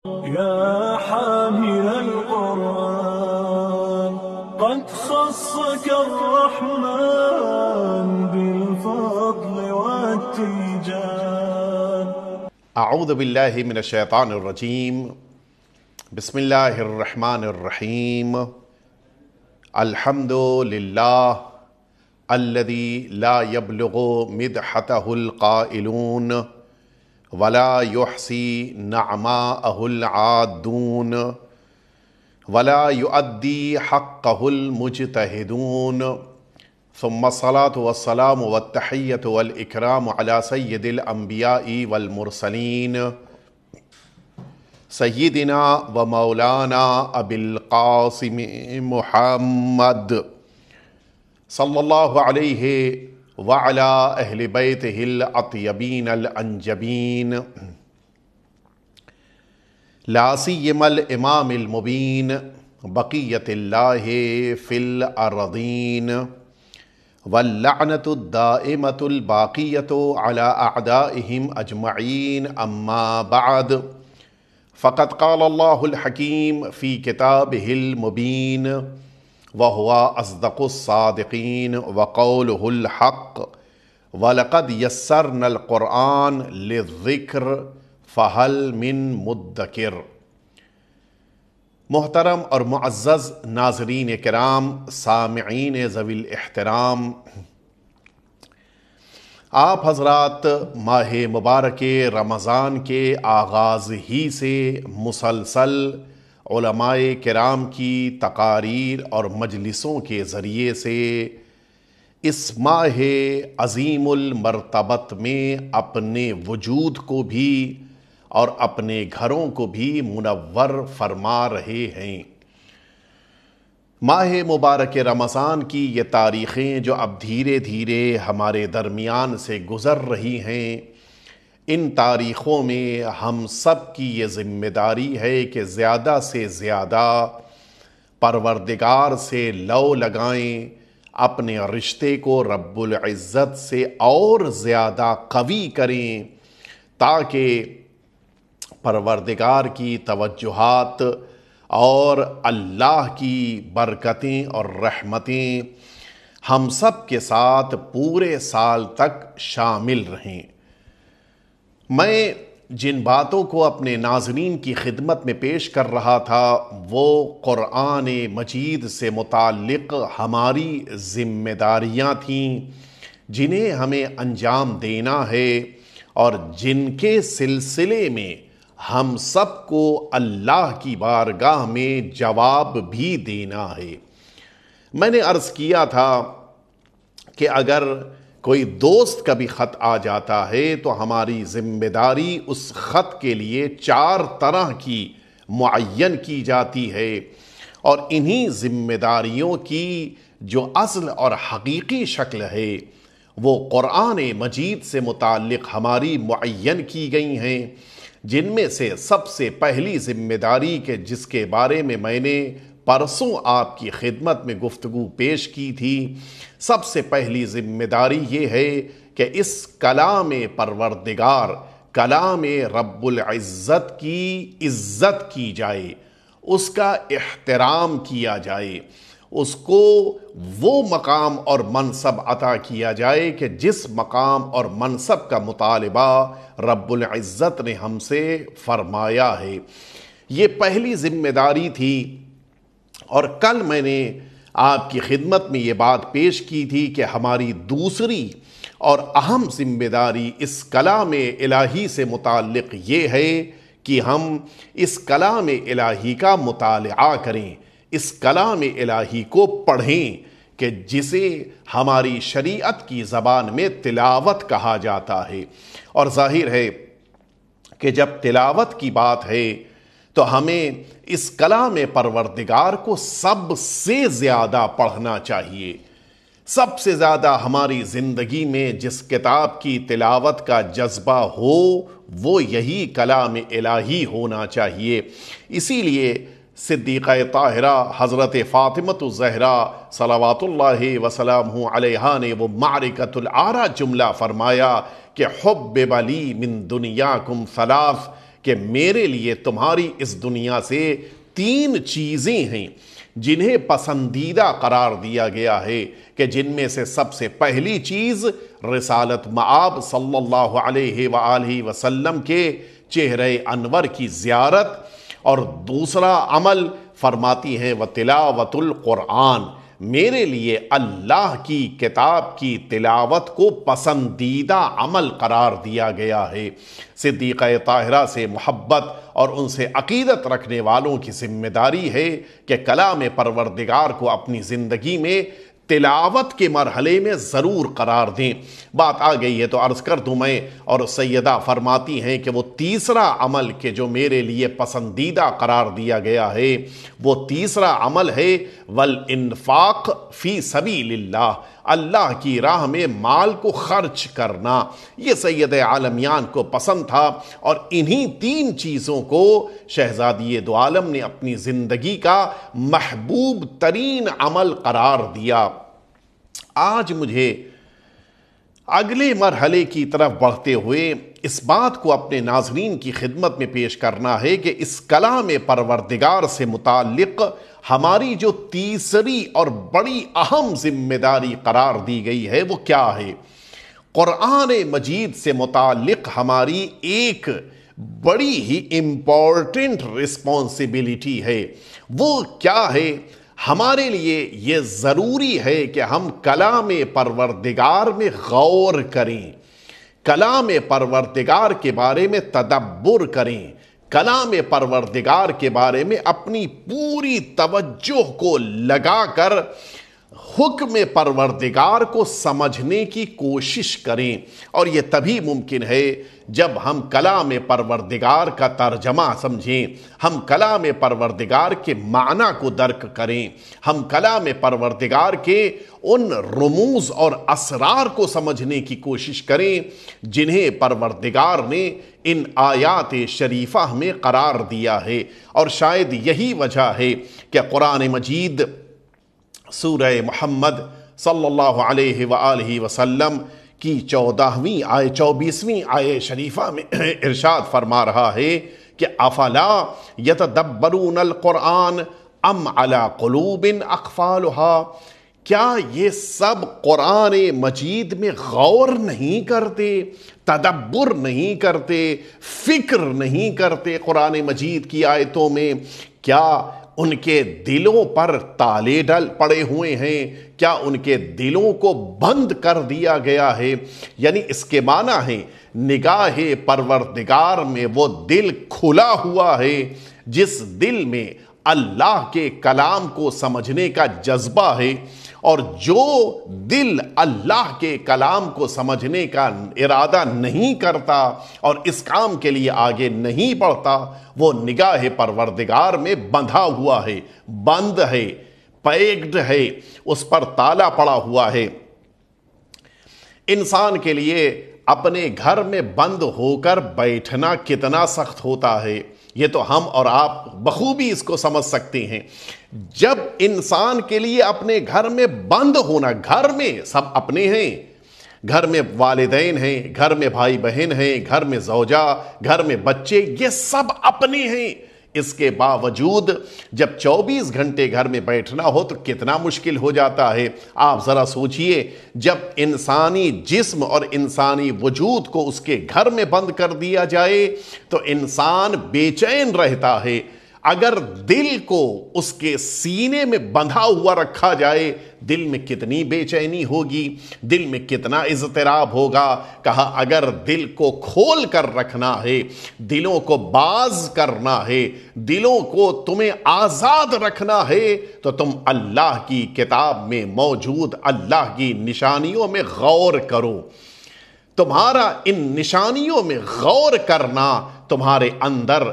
يا حامل القرآن قد خصك الرحمن بالفضل والتيجان. اعوذ باللہ من الشیطان الرجیم. بسم اللہ الرحمن الرحیم. الحمد للہ الذی لا یبلغ مدحتہ القائلون ولا یحصی نعماءہ العادون ولا یؤدی حقہ المجتہدون. ثم الصلاة والسلام والتحیۃ والاکرام علی سید الانبیاء والمرسلین سیدنا و مولانا ابی القاسم محمد صلی اللہ علیہ وعلی اہل بیتہ الاطیبین الانجبین لا سیما الامام المبین بقیۃ اللہ فی الارضین واللعنة الدائمة الباقية على أعدائهم أجمعين. أما بعد فقد قال الله الحكيم في كتابه المبين وهو أصدق الصادقين وقوله الحق ولقد يسرنا القرآن للذكر فهل من مدكر. محترم اور معزز ناظرین کرام، سامعین ذوی الاحترام، آپ حضرات ماہ مبارک رمضان کے آغاز ہی سے مسلسل علماء کرام کی تقاریر اور مجلسوں کے ذریعے سے اس ماہ عظیم المرتبت میں اپنے وجود کو بھی اور اپنے گھروں کو بھی منور فرما رہے ہیں. ماہ مبارک رمضان کی یہ تاریخیں جو اب دھیرے دھیرے ہمارے درمیان سے گزر رہی ہیں، ان تاریخوں میں ہم سب کی یہ ذمہ داری ہے کہ زیادہ سے زیادہ پروردگار سے لو لگائیں، اپنے رشتے کو رب العزت سے اور زیادہ قوی کریں تاکہ پروردگار کی توجہات اور اللہ کی برکتیں اور رحمتیں ہم سب کے ساتھ پورے سال تک شامل رہیں. میں جن باتوں کو اپنے ناظرین کی خدمت میں پیش کر رہا تھا وہ قرآن مجید سے متعلق ہماری ذمہ داریاں تھیں جنہیں ہمیں انجام دینا ہے اور جن کے سلسلے میں ہم سب کو اللہ کی بارگاہ میں جواب بھی دینا ہے. میں نے عرض کیا تھا کہ اگر کوئی دوست کا بھی خط آ جاتا ہے تو ہماری ذمہ داری اس خط کے لیے 4 طرح کی معین کی جاتی ہے، اور انہی ذمہ داریوں کی جو اصل اور حقیقی شکل ہے وہ قرآن مجید سے متعلق ہماری معین کی گئی ہیں. جن میں سے سب سے پہلی ذمہ داری کہ جس کے بارے میں میں نے پرسوں آپ کی خدمت میں گفتگو پیش کی تھی، سب سے پہلی ذمہ داری یہ ہے کہ اس کلام پروردگار، کلام رب العزت کی عزت کی جائے، اس کا احترام کیا جائے، اس کو وہ مقام اور منصب عطا کیا جائے کہ جس مقام اور منصب کا مطالبہ رب العزت نے ہم سے فرمایا ہے. یہ پہلی ذمہ داری تھی. اور کل میں نے آپ کی خدمت میں یہ بات پیش کی تھی کہ ہماری دوسری اور اہم ذمہ داری اس کلام الہی سے متعلق یہ ہے کہ ہم اس کلام الہی کا مطالعہ کریں، اس کلام الہی کو پڑھیں کہ جسے ہماری شریعت کی زبان میں تلاوت کہا جاتا ہے. اور ظاہر ہے کہ جب تلاوت کی بات ہے تو ہمیں اس کلام پروردگار کو سب سے زیادہ پڑھنا چاہیے. سب سے زیادہ ہماری زندگی میں جس کتاب کی تلاوت کا جذبہ ہو وہ یہی کلام الہی ہونا چاہیے. اسی لیے صدیقہ طاہرہ حضرت فاطمۃ الزہرا صلوات اللہ وسلامہ علیہا نے وہ معرکۃ العارہ جملہ فرمایا کہ حبب لی من دنیاکم ثلاث، کہ میرے لیے تمہاری اس دنیا سے 3 چیزیں ہیں جنہیں پسندیدہ قرار دیا گیا ہے، کہ جن میں سے سب سے پہلی چیز رسالت مآب صلی اللہ علیہ وآلہ وسلم کے چہرہ انور کی زیارت، اور دوسرا عمل فرماتی ہیں وتلاوت القرآن، میرے لیے اللہ کی کتاب کی تلاوت کو پسندیدہ عمل قرار دیا گیا ہے۔ صدیقہ طاہرہ سے محبت اور ان سے عقیدت رکھنے والوں کی ذمہ داری ہے کہ کلام پروردگار کو اپنی زندگی میں تلاوت کے مرحلے میں ضرور قرار دیں۔ بات آ گئی ہے تو عرض کر دوں میں، اور سیدہ فرماتی ہیں کہ وہ تیسرا عمل کہ جو میرے لیے پسندیدہ قرار دیا گیا ہے، وہ تیسرا عمل ہے والانفاق فی سبیل اللہ، اللہ کی راہ میں مال کو خرچ کرنا۔ یہ سید عالمیان کو پسند تھا، اور انہی 3 چیزوں کو شہزادی دو عالم نے اپنی زندگی کا محبوب ترین عمل قرار دیا۔ آج مجھے اگلے مرحلے کی طرف بڑھتے ہوئے اس بات کو اپنے ناظرین کی خدمت میں پیش کرنا ہے کہ اس کلام پروردگار سے متعلق ہماری جو تیسری اور بڑی اہم ذمہ داری قرار دی گئی ہے وہ کیا ہے۔ قرآن مجید سے متعلق ہماری ایک بڑی ہی امپورٹنٹ رسپانسبلٹی ہے۔ وہ کیا ہے؟ ہمارے لیے یہ ضروری ہے کہ ہم کلام پروردگار میں غور کریں، کلام پروردگار کے بارے میں تدبر کریں، کلام پروردگار کے بارے میں اپنی پوری توجہ کو لگا کر حکم پروردگار کو سمجھنے کی کوشش کریں۔ اور یہ تبھی ممکن ہے جب ہم کلام پروردگار کا ترجمہ سمجھیں، ہم کلام پروردگار کے معنی کو درک کریں، ہم کلام پروردگار کے ان رموز اور اسرار کو سمجھنے کی کوشش کریں جنہیں پروردگار نے ان آیات شریفہ میں قرار دیا ہے۔ اور شاید یہی وجہ ہے کہ قرآن مجید سورہ محمد صلی اللہ علیہ وآلہ وسلم کی 24ویں آیہ شریفہ میں ارشاد فرما رہا ہے کہ افلا یتدبرون القرآن ام علی قلوب اقفالها، کیا یہ سب قرآن مجید میں غور نہیں کرتے، تدبر نہیں کرتے، فکر نہیں کرتے قرآن مجید کی آیتوں میں؟ کیا ان کے دلوں پر تالے پڑے ہوئے ہیں؟ کیا ان کے دلوں کو بند کر دیا گیا ہے؟ یعنی اس کے معنی ہے نگاہ پروردگار میں وہ دل کھلا ہوا ہے جس دل میں اللہ کے کلام کو سمجھنے کا جذبہ ہے، اور جو دل اللہ کے کلام کو سمجھنے کا ارادہ نہیں کرتا اور اس کام کے لیے آگے نہیں بڑھتا، وہ نگاہ پروردگار میں بندھا ہوا ہے، بند ہے، پیکڈ ہے، اس پر تالا پڑا ہوا ہے۔ انسان کے لیے اپنے گھر میں بند ہو کر بیٹھنا کتنا سخت ہوتا ہے، یہ تو ہم اور آپ بخوبی اس کو سمجھ سکتے ہیں۔ جب انسان کے لیے اپنے گھر میں بند ہونا، گھر میں سب اپنے ہیں، گھر میں والدین ہیں، گھر میں بھائی بہن ہیں، گھر میں زوجہ، گھر میں بچے، یہ سب اپنے ہیں، اس کے باوجود جب 24 گھنٹے گھر میں بیٹھنا ہو تو کتنا مشکل ہو جاتا ہے۔ آپ ذرا سوچئے، جب انسانی جسم اور انسانی وجود کو اس کے گھر میں بند کر دیا جائے تو انسان بے چین رہتا ہے۔ اگر دل کو اس کے سینے میں بندھا ہوا رکھا جائے، دل میں کتنی بے چینی ہوگی، دل میں کتنا اضطراب ہوگا۔ کہا اگر دل کو کھول کر رکھنا ہے، دلوں کو باز کرنا ہے، دلوں کو تمہیں آزاد رکھنا ہے، تو تم اللہ کی کتاب میں موجود اللہ کی نشانیوں میں غور کرو۔ تمہارا ان نشانیوں میں غور کرنا تمہارے اندر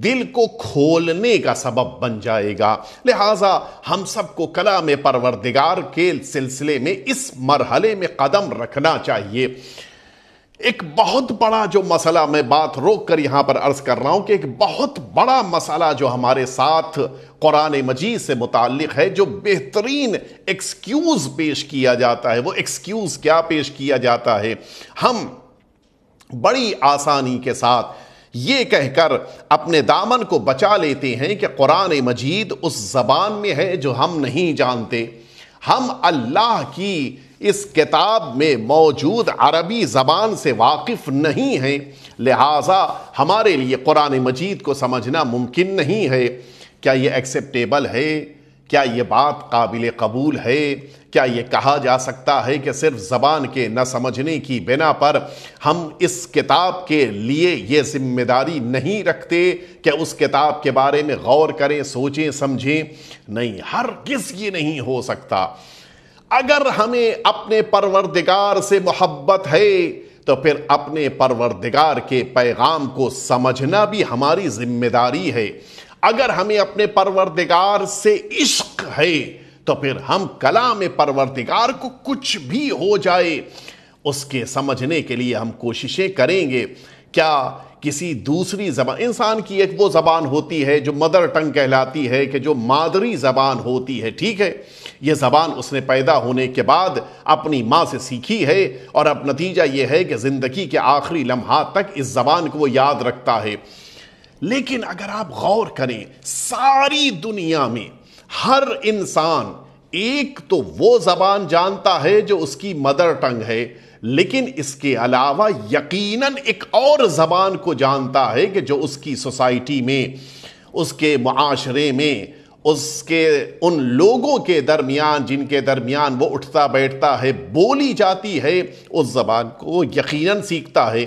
دل کو کھولنے کا سبب بن جائے گا۔ لہٰذا ہم سب کو کلام پروردگار کے سلسلے میں اس مرحلے میں قدم رکھنا چاہیے۔ ایک بہت بڑا جو مسئلہ میں بات روک کر یہاں پر عرض کر رہا ہوں کہ ایک بہت بڑا مسئلہ جو ہمارے ساتھ قرآن مجید سے متعلق ہے، جو بہترین ایکسکیوز پیش کیا جاتا ہے، وہ ایکسکیوز کیا پیش کیا جاتا ہے؟ ہم بڑی آسانی کے ساتھ یہ کہہ کر اپنے دامن کو بچا لیتے ہیں کہ قرآن مجید اس زبان میں ہے جو ہم نہیں جانتے، ہم اللہ کی اس کتاب میں موجود عربی زبان سے واقف نہیں ہیں، لہٰذا ہمارے لیے قرآن مجید کو سمجھنا ممکن نہیں ہے۔ کیا یہ ایکسیپٹیبل ہے؟ کیا یہ بات قابل قبول ہے؟ کیا یہ کہا جا سکتا ہے کہ صرف زبان کے نہ سمجھنے کی بنا پر ہم اس کتاب کے لیے یہ ذمہ داری نہیں رکھتے کہ اس کتاب کے بارے میں غور کریں، سوچیں، سمجھیں؟ نہیں، ہرگز یہ نہیں ہو سکتا۔ اگر ہمیں اپنے پروردگار سے محبت ہے تو پھر اپنے پروردگار کے پیغام کو سمجھنا بھی ہماری ذمہ داری ہے۔ اگر ہمیں اپنے پروردگار سے عشق ہے تو پھر ہم کلام پروردگار کو کچھ بھی ہو جائے اس کے سمجھنے کے لیے ہم کوششیں کریں گے۔ کیا کسی دوسری زبان، انسان کی ایک وہ زبان ہوتی ہے جو مدر ٹنگ کہلاتی ہے، کہ جو مادری زبان ہوتی ہے، ٹھیک ہے، یہ زبان اس نے پیدا ہونے کے بعد اپنی ماں سے سیکھی ہے، اور اب نتیجہ یہ ہے کہ زندگی کے آخری لمحات تک اس زبان کو وہ یاد رکھتا ہے۔ لیکن اگر آپ غور کریں، ساری دنیا میں ہر انسان ایک تو وہ زبان جانتا ہے جو اس کی مدر ٹنگ ہے، لیکن اس کے علاوہ یقیناً ایک اور زبان کو جانتا ہے کہ جو اس کی سوسائٹی میں، اس کے معاشرے میں، اس کے ان لوگوں کے درمیان جن کے درمیان وہ اٹھتا بیٹھتا ہے، بولی جاتی ہے، اس زبان کو یقیناً سیکھتا ہے۔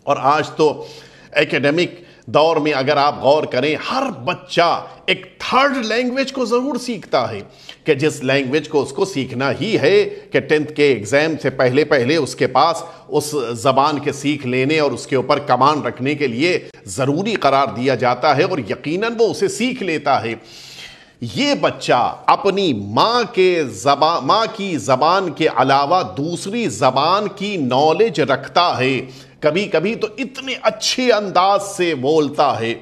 اور آج تو ایکیڈمک دور میں اگر آپ غور کریں، ہر بچہ ایک تھرڈ لینگویج کو ضرور سیکھتا ہے، کہ جس لینگویج کو اس کو سیکھنا ہی ہے، کہ 10th کے ایگزام سے پہلے اس کے پاس اس زبان کے سیکھ لینے اور اس کے اوپر کمان رکھنے کے لیے ضروری قرار دیا جاتا ہے، اور یقیناً وہ اسے سیکھ لیتا ہے۔ یہ بچہ اپنی ماں کی زبان کے علاوہ دوسری زبان کی نالج رکھتا ہے، کبھی کبھی تو اتنے اچھے انداز سے بولتا ہے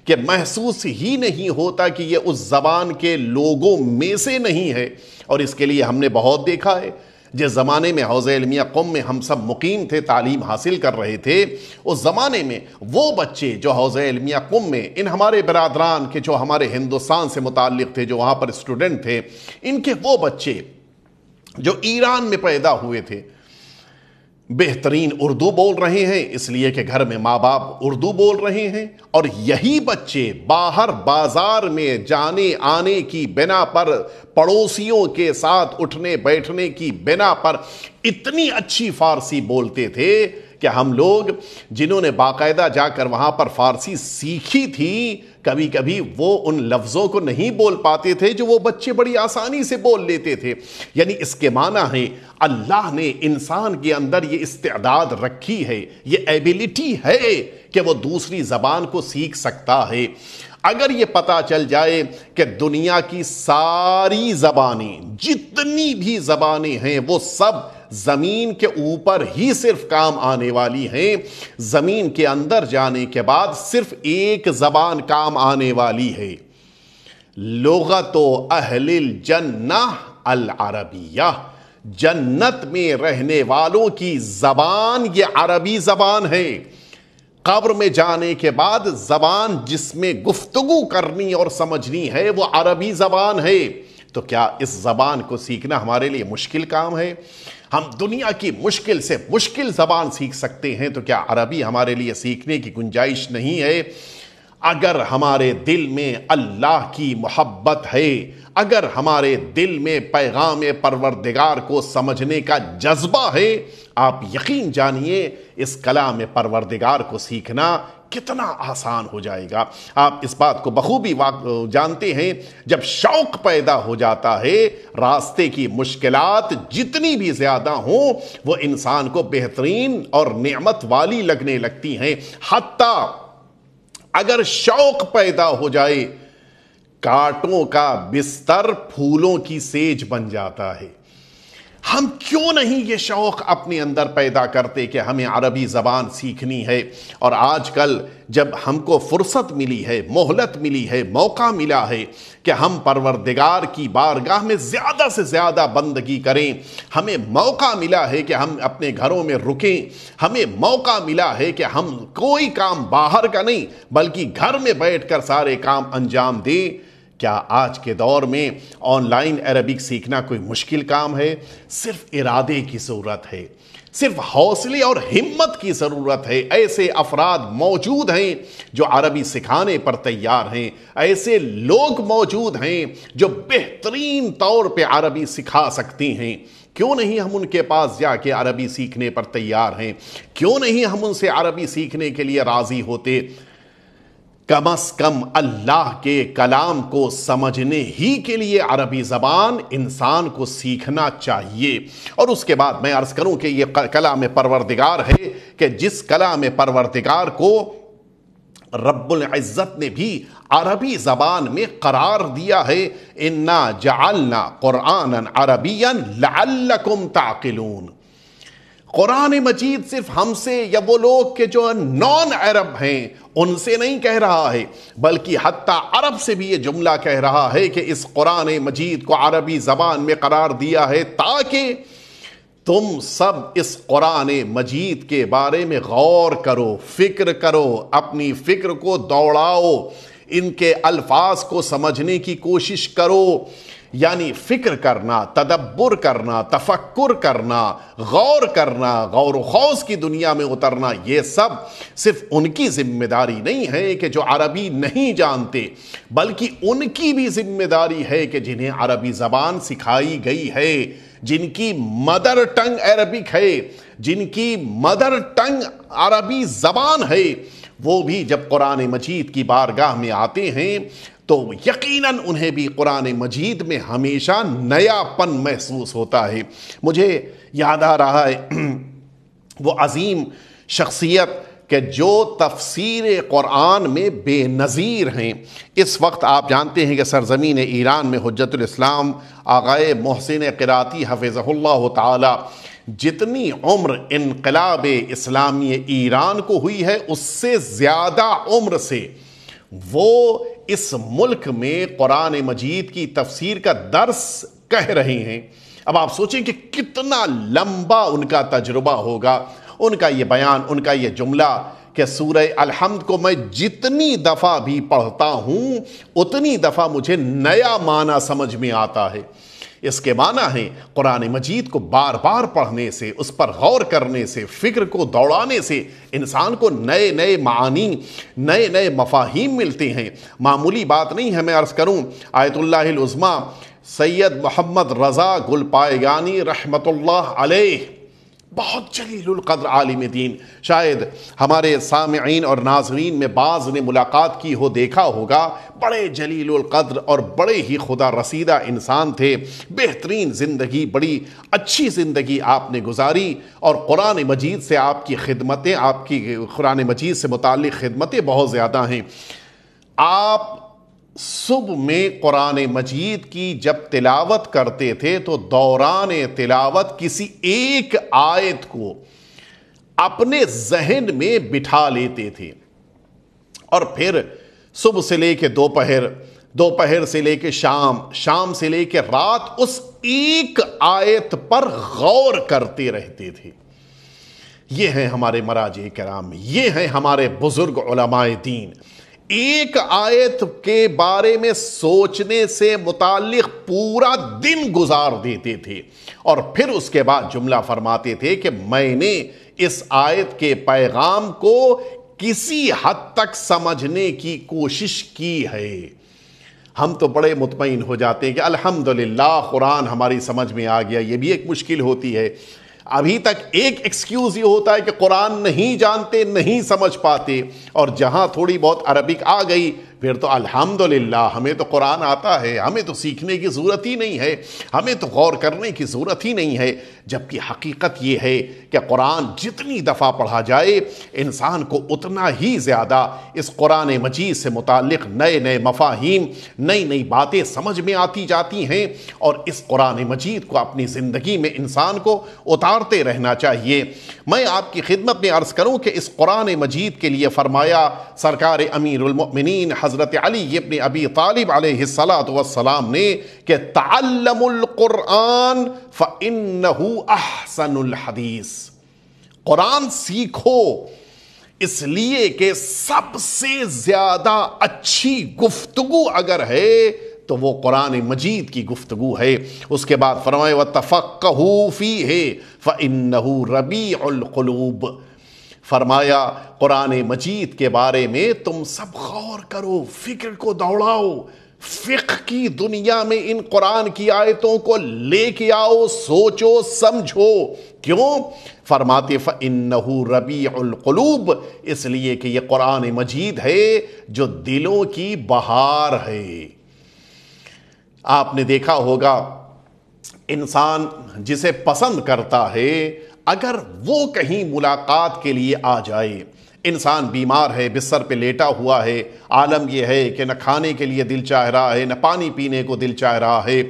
کہ محسوس ہی نہیں ہوتا کہ یہ اس زبان کے لوگوں میں سے نہیں ہے۔ اور اس کے لیے ہم نے بہت دیکھا ہے، جس زمانے میں حوزہ علمیہ قم میں ہم سب مقیم تھے، تعلیم حاصل کر رہے تھے، اس زمانے میں وہ بچے جو حوزہ علمیہ قم میں، ان ہمارے برادران کے جو ہمارے ہندوستان سے متعلق تھے، جو وہاں پر اسٹوڈنٹ تھے، ان کے وہ بچے جو ایران میں پیدا ہوئے تھے، بہترین اردو بول رہے ہیں، اس لیے کہ گھر میں ماں باپ اردو بول رہے ہیں، اور یہی بچے باہر بازار میں جانے آنے کی بنا پر، پڑوسیوں کے ساتھ اٹھنے بیٹھنے کی بنا پر اتنی اچھی فارسی بولتے تھے کہ ہم لوگ جنہوں نے باقاعدہ جا کر وہاں پر فارسی سیکھی تھی، کبھی کبھی وہ ان لفظوں کو نہیں بول پاتے تھے جو وہ بچے بڑی آسانی سے بول لیتے تھے۔ یعنی اس کے معنی ہے اللہ نے انسان کے اندر یہ استعداد رکھی ہے، یہ ایبیلٹی ہے کہ وہ دوسری زبان کو سیکھ سکتا ہے۔ اگر یہ پتا چل جائے کہ دنیا کی ساری زبانیں، جتنی بھی زبانیں ہیں، وہ سب زمین کے اوپر ہی صرف کام آنے والی ہیں، زمین کے اندر جانے کے بعد صرف ایک زبان کام آنے والی ہے، لغت اہل الجنہ العربیہ، جنت میں رہنے والوں کی زبان یہ عربی زبان ہے۔ قبر میں جانے کے بعد زبان جس میں گفتگو کرنی اور سمجھنی ہے وہ عربی زبان ہے۔ تو کیا اس زبان کو سیکھنا ہمارے لیے مشکل کام ہے؟ ہم دنیا کی مشکل سے مشکل زبان سیکھ سکتے ہیں، تو کیا عربی ہمارے لیے سیکھنے کی گنجائش نہیں ہے؟ اگر ہمارے دل میں اللہ کی محبت ہے، اگر ہمارے دل میں پیغام پروردگار کو سمجھنے کا جذبہ ہے، آپ یقین جانیے اس کلام پروردگار کو سیکھنا کتنا آسان ہو جائے گا۔ آپ اس بات کو بخوبی جانتے ہیں، جب شوق پیدا ہو جاتا ہے، راستے کی مشکلات جتنی بھی زیادہ ہوں وہ انسان کو بہترین اور نعمت والی لگنے لگتی ہیں۔ حتیٰ اگر شوق پیدا ہو جائے، کانٹوں کا بستر پھولوں کی سیج بن جاتا ہے۔ ہم کیوں نہیں یہ شوق اپنے اندر پیدا کرتے کہ ہمیں عربی زبان سیکھنی ہے؟ اور آج کل جب ہم کو فرصت ملی ہے، مہلت ملی ہے، موقع ملا ہے کہ ہم پروردگار کی بارگاہ میں زیادہ سے زیادہ بندگی کریں، ہمیں موقع ملا ہے کہ ہم اپنے گھروں میں رکیں، ہمیں موقع ملا ہے کہ ہم کوئی کام باہر کا نہیں بلکہ گھر میں بیٹھ کر سارے کام انجام دیں، کیا آج کے دور میں آن لائن عربک سیکھنا کوئی مشکل کام ہے؟ صرف ارادے کی ضرورت ہے، صرف حوصلے اور ہمت کی ضرورت ہے۔ ایسے افراد موجود ہیں جو عربی سکھانے پر تیار ہیں، ایسے لوگ موجود ہیں جو بہترین طور پہ عربی سکھا سکتی ہیں۔ کیوں نہیں ہم ان کے پاس جا کے عربی سیکھنے پر تیار ہیں؟ کیوں نہیں ہم ان سے عربی سیکھنے کے لیے راضی ہوتے؟ کم از کم اللہ کے کلام کو سمجھنے ہی کے لیے عربی زبان انسان کو سیکھنا چاہیے۔ اور اس کے بعد میں عرض کروں کہ یہ کلام پروردگار ہے کہ جس کلام پروردگار کو رب العزت نے بھی عربی زبان میں قرار دیا ہے، اِنَّا جَعَلْنَا قُرْآنًا عَرَبِيًّا لَعَلَّكُمْ تَعْقِلُونَ۔ قرآن مجید صرف ہم سے یا وہ لوگ کے جو نان عرب ہیں ان سے نہیں کہہ رہا ہے، بلکہ حتیٰ عرب سے بھی یہ جملہ کہہ رہا ہے کہ اس قرآن مجید کو عربی زبان میں قرار دیا ہے تاکہ تم سب اس قرآن مجید کے بارے میں غور کرو، فکر کرو، اپنی فکر کو دوڑاؤ، ان کے الفاظ کو سمجھنے کی کوشش کرو۔ یعنی فکر کرنا، تدبر کرنا، تفکر کرنا، غور کرنا، غور و خوض کی دنیا میں اترنا، یہ سب صرف ان کی ذمہ داری نہیں ہے کہ جو عربی نہیں جانتے، بلکہ ان کی بھی ذمہ داری ہے کہ جنہیں عربی زبان سکھائی گئی ہے، جن کی مدر ٹنگ عربک ہے، جن کی مدر ٹنگ عربی زبان ہے، وہ بھی جب قرآن مجید کی بارگاہ میں آتے ہیں تو یقیناً انہیں بھی قرآن مجید میں ہمیشہ نیا پن محسوس ہوتا ہے۔ مجھے یاد آ رہا ہے وہ عظیم شخصیت کہ جو تفسیر قرآن میں بے نظیر ہیں۔ اس وقت آپ جانتے ہیں کہ سرزمین ایران میں حجت الاسلام آقائے محسن قراتی حفظہ اللہ تعالی جتنی عمر انقلاب اسلامی ایران کو ہوئی ہے اس سے زیادہ عمر سے وہ اس ملک میں قرآن مجید کی تفسیر کا درس کہہ رہے ہیں۔ اب آپ سوچیں کہ کتنا لمبا ان کا تجربہ ہوگا، ان کا یہ بیان، ان کا یہ جملہ کہ سورہ الحمد کو میں جتنی دفعہ بھی پڑھتا ہوں اتنی دفعہ مجھے نیا معنی سمجھ میں آتا ہے۔ اس کے معنی ہے قرآن مجید کو بار بار پڑھنے سے، اس پر غور کرنے سے، فکر کو دوڑانے سے انسان کو نئے نئے معانی، نئے نئے مفاہیم ملتے ہیں۔ معمولی بات نہیں ہے۔ میں عرض کروں آیت اللہ العظمیٰ سید محمد رضا گلپائگانی رحمت اللہ علیہ، بہت جلیل القدر عالم دین، شاید ہمارے سامعین اور ناظرین میں بعض نے ملاقات کی ہو، دیکھا ہوگا، بڑے جلیل القدر اور بڑے ہی خدا رسیدہ انسان تھے۔ بہترین زندگی، بڑی اچھی زندگی آپ نے گزاری، اور قرآن مجید سے آپ کی خدمتیں، آپ کی قرآن مجید سے متعلق خدمتیں بہت زیادہ ہیں۔ آپ صبح میں قرآن مجید کی جب تلاوت کرتے تھے تو دوران تلاوت کسی ایک آیت کو اپنے ذہن میں بٹھا لیتے تھے، اور پھر صبح سے لے کے دوپہر، دوپہر سے لے کے شام، شام سے لے کے رات اس ایک آیت پر غور کرتے رہتے تھے۔ یہ ہیں ہمارے مراجع کرام، یہ ہیں ہمارے بزرگ علماء دین۔ ایک آیت کے بارے میں سوچنے سے متعلق پورا دن گزار دیتے تھے، اور پھر اس کے بعد جملہ فرماتے تھے کہ میں نے اس آیت کے پیغام کو کسی حد تک سمجھنے کی کوشش کی ہے۔ ہم تو بڑے مطمئن ہو جاتے ہیں کہ الحمدللہ قرآن ہماری سمجھ میں آ گیا۔ یہ بھی ایک مشکل ہوتی ہے۔ ابھی تک ایک ایکسکیوز یہ ہوتا ہے کہ قرآن نہیں جانتے، نہیں سمجھ پاتے، اور جہاں تھوڑی بہت عربک آ گئی پھر تو الحمدللہ ہمیں تو قرآن آتا ہے، ہمیں تو سیکھنے کی ضرورت ہی نہیں ہے، ہمیں تو غور کرنے کی ضرورت ہی نہیں ہے۔ جبکہ حقیقت یہ ہے کہ قرآن جتنی دفعہ پڑھا جائے انسان کو اتنا ہی زیادہ اس قرآن مجید سے متعلق نئے نئے مفاہیم، نئی نئی باتیں سمجھ میں آتی جاتی ہیں، اور اس قرآن مجید کو اپنی زندگی میں انسان کو اتارتے رہنا چاہیے۔ میں آپ کی خدمت میں عرض کروں کہ اس قرآن مجید کے لیے فرمایا سرکار امیر المؤمنین حضرت علی ابن ابی طالب علیہ السلام نے کہ تعلموا القرآن فإنہ احسن الحدیث، قرآن سیکھو اس لیے کہ سب سے زیادہ اچھی گفتگو اگر ہے تو وہ قرآن مجید کی گفتگو ہے۔ اس کے بعد فرمایا وَتَفَقَّهُوا فِيهِ فَإِنَّهُ رَبِيعُ الْقُلُوبِ، فرمایا قرآن مجید کے بارے میں تم سب غور کرو، فکر کو دوڑاؤ، فقہ کی دنیا میں ان قرآن کی آیتوں کو لے کے آؤ، سوچو سمجھو۔ کیوں؟ فرماتے فَإِنَّهُ رَبِيعُ الْقُلُوبِ، اس لیے کہ یہ قرآن مجید ہے جو دلوں کی بہار ہے۔ آپ نے دیکھا ہوگا انسان جسے پسند کرتا ہے اگر وہ کہیں ملاقات کے لیے آ جائے، انسان بیمار ہے، بستر پہ لیٹا ہوا ہے، عالم یہ ہے کہ نہ کھانے کے لیے دل چاہ رہا ہے، نہ پانی پینے کو دل چاہ رہا ہے،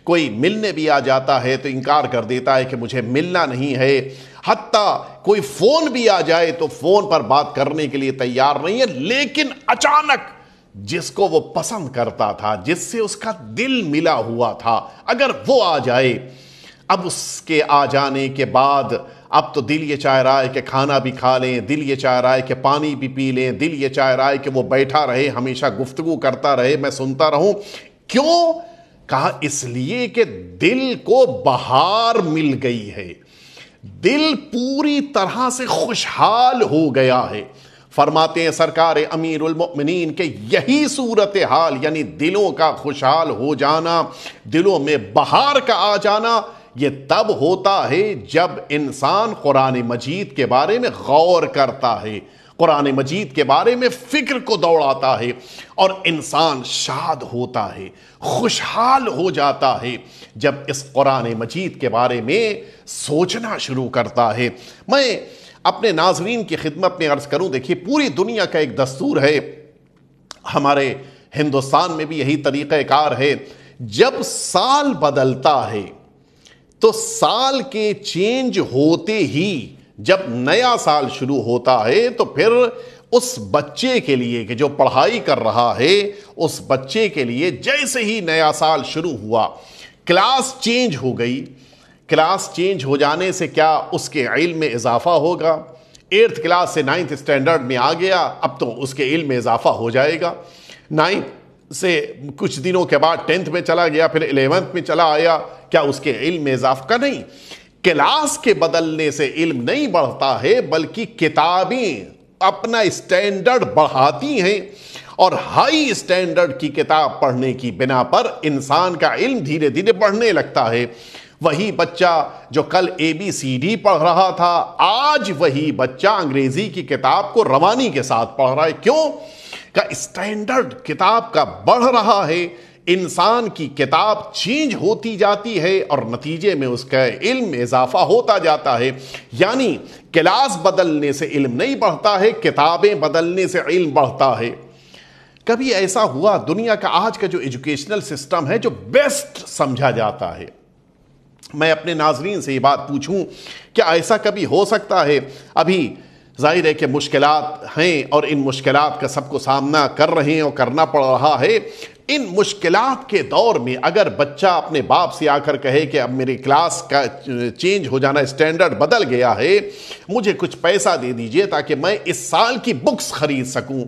کوئی ملنے بھی آ جاتا ہے تو انکار کر دیتا ہے کہ مجھے ملنا نہیں ہے، حتیٰ کوئی فون بھی آ جائے تو فون پر بات کرنے کے لیے تیار نہیں ہے، لیکن اچانک جس کو وہ پسند کرتا تھا، جس سے اس کا دل ملا ہوا تھا، اگر وہ آ جائے، اب اس کے آ جانے کے بعد اب تو دل یہ چاہ رہا ہے کہ کھانا بھی کھا لیں، دل یہ چاہ رہا ہے کہ پانی بھی پی لیں، دل یہ چاہ رہا ہے کہ وہ بیٹھا رہے، ہمیشہ گفتگو کرتا رہے، میں سنتا رہوں۔ کیوں؟ کہا اس لیے کہ دل کو بہار مل گئی ہے، دل پوری طرح سے خوشحال ہو گیا ہے۔ فرماتے ہیں سرکار امیر المؤمنین کہ یہی صورتحال، یعنی دلوں کا خوشحال ہو جانا، دلوں میں بہار کا آ جانا، یہ تب ہوتا ہے جب انسان قرآن مجید کے بارے میں غور کرتا ہے، قرآن مجید کے بارے میں فکر کو دوڑاتا ہے، اور انسان شاد ہوتا ہے، خوشحال ہو جاتا ہے جب اس قرآن مجید کے بارے میں سوچنا شروع کرتا ہے۔ میں اپنے ناظرین کی خدمت میں عرض کروں، دیکھیے پوری دنیا کا ایک دستور ہے، ہمارے ہندوستان میں بھی یہی طریقہ کار ہے، جب سال بدلتا ہے تو سال کے چینج ہوتے ہی جب نیا سال شروع ہوتا ہے تو پھر اس بچے کے لیے کہ جو پڑھائی کر رہا ہے، اس بچے کے لیے جیسے ہی نیا سال شروع ہوا، کلاس چینج ہو گئی، کلاس چینج ہو جانے سے کیا اس کے علم میں اضافہ ہوگا؟ 8th کلاس سے 9th اسٹینڈرڈ میں آ گیا، اب تو اس کے علم میں اضافہ ہو جائے گا۔ 9th سے کچھ دنوں کے بعد 10th میں چلا گیا، پھر 11th میں چلا آیا، کیا اس کے علم میں اضافہ کا نہیں؟ کلاس کے بدلنے سے علم نہیں بڑھتا ہے، بلکہ کتابیں اپنا اسٹینڈرڈ بڑھاتی ہیں، اور ہائی اسٹینڈرڈ کی کتاب پڑھنے کی بنا پر انسان کا علم دھیرے دھیرے بڑھنے لگتا ہے۔ وہی بچہ جو کل ABCD پڑھ رہا تھا، آج وہی بچہ انگریزی کی کتاب کو روانی کے ساتھ پڑھ رہا ہے۔ کیوں؟ کہ اسٹینڈرڈ کتاب کا بڑھ رہا ہے، انسان کی کتاب چینج ہوتی جاتی ہے، اور نتیجے میں اس کا علم میں اضافہ ہوتا جاتا ہے۔ یعنی کلاس بدلنے سے علم نہیں بڑھتا ہے، کتابیں بدلنے سے علم بڑھتا ہے۔ کبھی ایسا ہوا دنیا کا آج کا جو ایجوکیشنل سسٹم ہے، جو بیسٹ سمجھا جاتا ہے، میں اپنے ناظرین سے یہ بات پوچھوں کہ ایسا کبھی ہو سکتا ہے؟ ابھی ظاہر ہے کہ مشکلات ہیں، اور ان مشکلات کا سب کو سامنا کر رہے ہیں اور کرنا پڑ رہا ہے۔ ان مشکلات کے دور میں اگر بچہ اپنے باپ سے آ کر کہے کہ اب میری کلاس کا چینج ہو جانا، اسٹینڈرڈ بدل گیا ہے، مجھے کچھ پیسہ دے دیجئے تاکہ میں اس سال کی بکس خرید سکوں،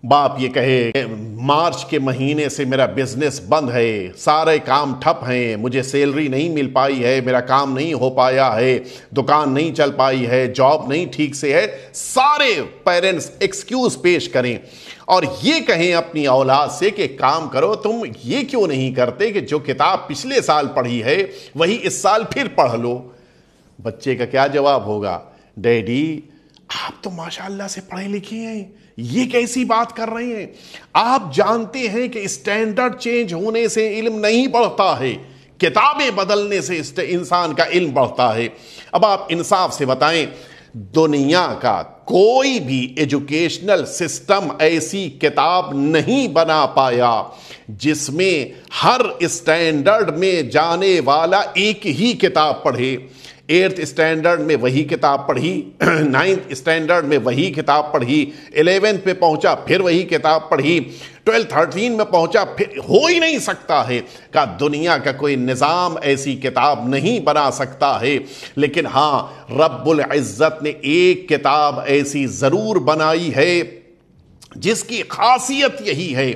باپ یہ کہے کہ مارچ کے مہینے سے میرا بزنس بند ہے، سارے کام ٹھپ ہیں، مجھے سیلری نہیں مل پائی ہے، میرا کام نہیں ہو پایا ہے، دکان نہیں چل پائی ہے، جاب نہیں ٹھیک سے ہے، سارے پیرنٹس ایکسکیوز پیش کریں اور یہ کہیں اپنی اولاد سے کہ کام کرو، تم یہ کیوں نہیں کرتے کہ جو کتاب پچھلے سال پڑھی ہے وہی اس سال پھر پڑھ لو۔ بچے کا کیا جواب ہوگا؟ ڈیڈی آپ تو ماشاءاللہ سے پڑھے لکھے ہیں، یہ کیسی بات کر رہے ہیں؟ آپ جانتے ہیں کہ اسٹینڈرڈ چینج ہونے سے علم نہیں بڑھتا ہے، کتابیں بدلنے سے انسان کا علم بڑھتا ہے۔ اب آپ انصاف سے بتائیں، دنیا کا کوئی بھی ایجوکیشنل سسٹم ایسی کتاب نہیں بنا پایا جس میں ہر اسٹینڈرڈ میں جانے والا ایک ہی کتاب پڑھے۔ 8th اسٹینڈرڈ میں وہی کتاب پڑھی، 9th اسٹینڈرڈ میں وہی کتاب پڑھی، 11th پہ پہنچا پھر وہی کتاب پڑھی، 12 13 میں پہنچا پھر۔ ہو ہی نہیں سکتا ہے کہ دنیا کا کوئی نظام ایسی کتاب نہیں بنا سکتا ہے، لیکن ہاں رب العزت نے ایک کتاب ایسی ضرور بنائی ہے جس کی خاصیت یہی ہے،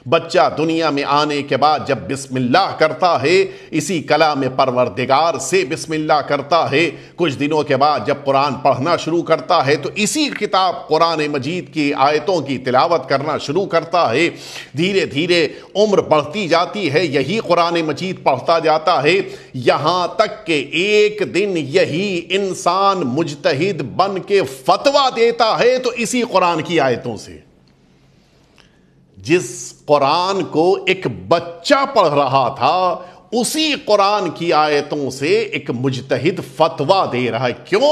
بچہ دنیا میں آنے کے بعد جب بسم اللہ کرتا ہے، اسی کلام پروردگار سے بسم اللہ کرتا ہے، کچھ دنوں کے بعد جب قرآن پڑھنا شروع کرتا ہے تو اسی کتاب قرآن مجید کی آیتوں کی تلاوت کرنا شروع کرتا ہے، دھیرے دھیرے عمر بڑھتی جاتی ہے، یہی قرآن مجید پڑھتا جاتا ہے، یہاں تک کہ ایک دن یہی انسان مجتہد بن کے فتویٰ دیتا ہے تو اسی قرآن کی آیتوں سے۔ جس قرآن کو ایک بچہ پڑھ رہا تھا اسی قرآن کی آیتوں سے ایک مجتہد فتویٰ دے رہا ہے۔ کیوں؟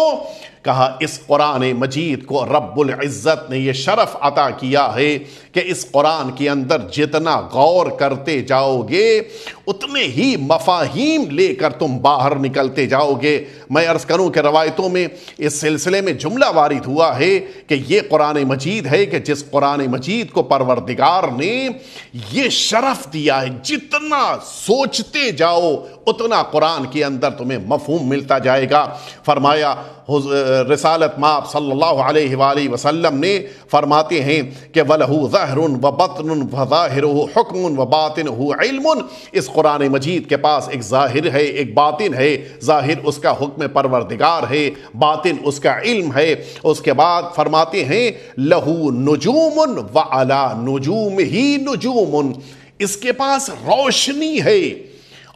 کہا اس قرآن مجید کو رب العزت نے یہ شرف عطا کیا ہے کہ اس قرآن کے اندر جتنا غور کرتے جاؤ گے اتنے ہی مفاہیم لے کر تم باہر نکلتے جاؤ گے۔ میں عرض کروں کہ روایتوں میں اس سلسلے میں جملہ وارد ہوا ہے کہ یہ قرآن مجید ہے کہ جس قرآن مجید کو پروردگار نے یہ شرف دیا ہے، جتنا سوچتے جاؤ اتنا قرآن کے اندر تمہیں مفہوم ملتا جائے گا۔ فرمایا رسالت مآب صلی اللہ علیہ وآلہ وسلم نے فرماتے ہیں کہ وَلَهُ ظَهْرٌ وَبَطْنٌ وَظَاهِرُهُ حُكْمٌ وَبَاطِنُهُ عِلْمٌ، اس قرآن مجید کے پاس ایک ظاہر ہے ایک باطن ہے، ظاہر اس کا حکم پروردگار ہے، باطن اس کا علم ہے۔ اس کے بعد فرماتے ہیں لَهُ نُجُومٌ وَعَلَى نُجُومِهِ نُجُومٌ، اس کے پاس روشنی ہے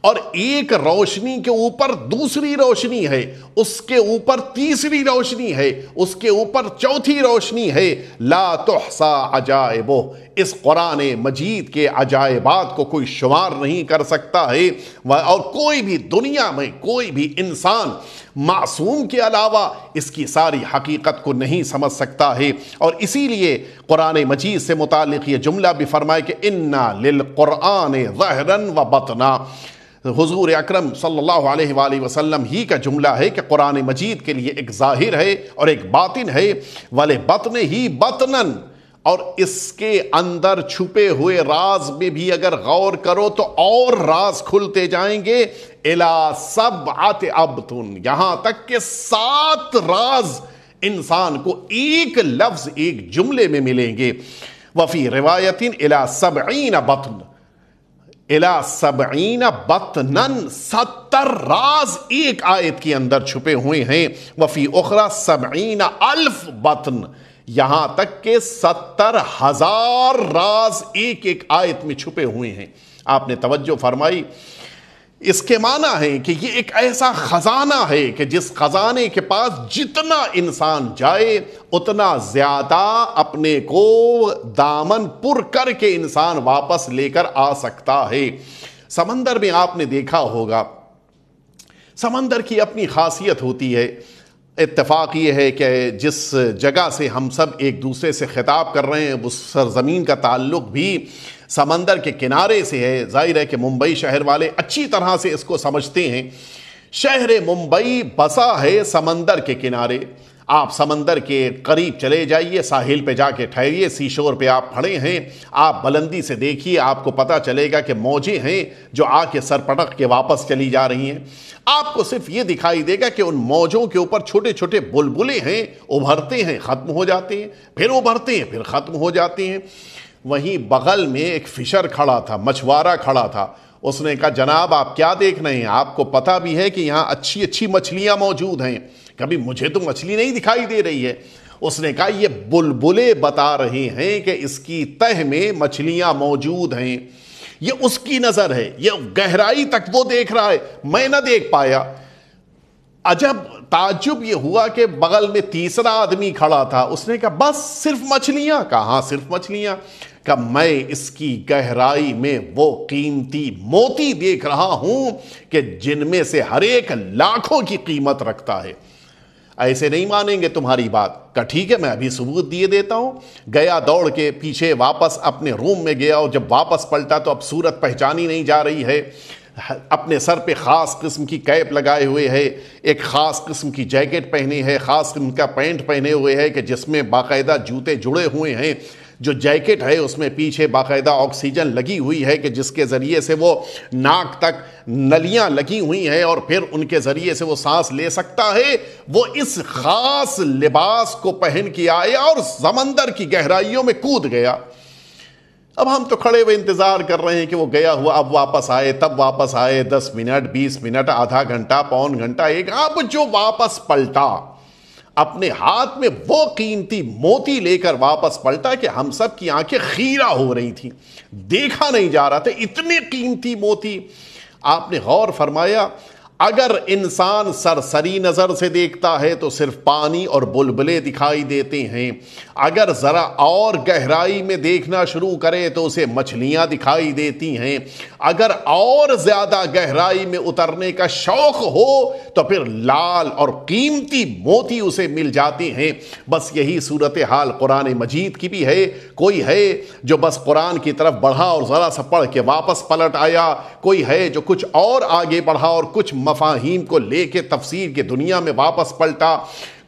اور ایک روشنی کے اوپر دوسری روشنی ہے، اس کے اوپر تیسری روشنی ہے، اس کے اوپر چوتھی روشنی ہے۔ لا تحصى عجائبہ، اس قرآن مجید کے عجائبات کو کوئی شمار نہیں کر سکتا ہے، اور کوئی بھی دنیا میں کوئی بھی انسان معصوم کے علاوہ اس کی ساری حقیقت کو نہیں سمجھ سکتا ہے۔ اور اسی لیے قرآن مجید سے متعلق یہ جملہ بھی فرمائے کہ اِنَّا لِلْقُرْآنِ ظَهْرًا وَبَطْنًا، حضور اکرم صلی اللہ علیہ وآلہ وسلم ہی کا جملہ ہے کہ قرآن مجید کے لیے ایک ظاہر ہے اور ایک باطن ہے، وَلِبَطْنِهِ بَطْنًا، اور اس کے اندر چھپے ہوئے راز میں بھی اگر غور کرو تو اور راز کھلتے جائیں گے، إِلَى سَبْعَةِ أَبْطُنٍ، یہاں تک کہ 7 راز انسان کو ایک لفظ ایک جملے میں ملیں گے۔ وَفِي رِوَایَةٍ إِلَى 70 بَطْنٍ، إِلَى 70 بَطْنًا، 70 راز ایک آیت کے اندر چھپے ہوئے ہیں۔ وَفِي أُخْرَى 70,000 بَطْن، یہاں تک کہ 70,000 راز ایک ایک آیت میں چھپے ہوئے ہیں۔ آپ نے توجہ فرمائی؟ اس کے معنی ہے کہ یہ ایک ایسا خزانہ ہے کہ جس خزانے کے پاس جتنا انسان جائے اتنا زیادہ اپنے کو دامن پر کر کے انسان واپس لے کر آ سکتا ہے۔ سمندر میں آپ نے دیکھا ہوگا، سمندر کی اپنی خاصیت ہوتی ہے۔ اتفاق یہ ہے کہ جس جگہ سے ہم سب ایک دوسرے سے خطاب کر رہے ہیں اس سرزمین کا تعلق بھی سمندر کے کنارے سے ہے۔ ظاہر ہے کہ ممبئی شہر والے اچھی طرح سے اس کو سمجھتے ہیں۔ شہر ممبئی بسا ہے سمندر کے کنارے، آپ سمندر کے قریب چلے جائیے، ساحل پہ جا کے ٹھہریے، سی شور پہ آپ کھڑے ہیں، آپ بلندی سے دیکھیے، آپ کو پتہ چلے گا کہ موجیں ہیں جو آ کے سر پٹک کے واپس چلی جا رہی ہیں۔ آپ کو صرف یہ دکھائی دے گا کہ ان موجوں کے اوپر چھوٹے چھوٹے بلبلے ہیں، ابھرتے ہیں ختم ہو جاتے ہیں، پھر ابھرتے ہیں پھر ختم ہو جاتے ہیں۔ وہیں بغل میں ایک فشر کھڑا تھا، مچھوارا کھڑا تھا، اس نے کہا جناب آپ کیا دیکھ رہے ہیں؟ آپ کو پتہ بھی ہے کہ یہاں اچھی اچھی مچھلیاں موجود ہیں، کبھی مجھے تو مچھلی نہیں دکھائی دے رہی ہے۔ اس نے کہا یہ بلبلے بتا رہے ہیں کہ اس کی تہ میں مچھلیاں موجود ہیں، یہ اس کی نظر ہے، یہ گہرائی تک وہ دیکھ رہا ہے، میں نہ دیکھ پایا۔ عجب تعجب یہ ہوا کہ بغل میں تیسرا آدمی کھڑا تھا، اس نے کہا بس صرف مچھلیاں؟ کہا ہاں صرف مچھلیاں۔ کہ میں اس کی گہرائی میں وہ قیمتی موتی دیکھ رہا ہوں کہ جن میں سے ہر ایک لاکھوں کی قیمت رکھتا ہے۔ ایسے نہیں مانیں گے تمہاری بات۔ کہ ٹھیک ہے میں ابھی ثبوت دیے دیتا ہوں۔ گیا دوڑ کے پیچھے واپس اپنے روم میں گیا، اور جب واپس پلٹا تو اب صورت پہچانی نہیں جا رہی ہے۔ اپنے سر پہ خاص قسم کی کیپ لگائے ہوئے ہے، ایک خاص قسم کی جیکٹ پہنی ہے، خاص قسم کا پینٹ پہنے ہوئے ہے کہ جس میں باقاعدہ جوتے جڑے ہوئے ہیں۔ جو جیکٹ ہے اس میں پیچھے باقاعدہ آکسیجن لگی ہوئی ہے کہ جس کے ذریعے سے وہ ناک تک نلیاں لگی ہوئی ہیں اور پھر ان کے ذریعے سے وہ سانس لے سکتا ہے۔ وہ اس خاص لباس کو پہن کے آیا اور سمندر کی گہرائیوں میں کود گیا۔ اب ہم تو کھڑے ہوئے انتظار کر رہے ہیں کہ وہ گیا ہوا اب واپس آئے، تب واپس آئے 10 منٹ 20 منٹ آدھا گھنٹہ پون گھنٹہ ایک۔ اب جو واپس پلٹا اپنے ہاتھ میں وہ قیمتی موتی لے کر واپس پلٹا کہ ہم سب کی آنکھیں خیرہ ہو رہی تھیں، دیکھا نہیں جا رہا تھا اتنے قیمتی موتی۔ آپ نے غور فرمایا اگر انسان سرسری نظر سے دیکھتا ہے تو صرف پانی اور بلبلے دکھائی دیتے ہیں، اگر ذرا اور گہرائی میں دیکھنا شروع کرے تو اسے مچھلیاں دکھائی دیتی ہیں، اگر اور زیادہ گہرائی میں اترنے کا شوق ہو تو پھر لال اور قیمتی موتی اسے مل جاتے ہیں۔ بس یہی صورتحال قرآن مجید کی بھی ہے۔ کوئی ہے جو بس قرآن کی طرف بڑھا اور ذرا سا پڑھ کے واپس پلٹ آیا، کوئی ہے جو کچھ اور آگے بڑھا اور کچھ مفاہیم کو لے کے تفسیر کی دنیا میں واپس پلٹا،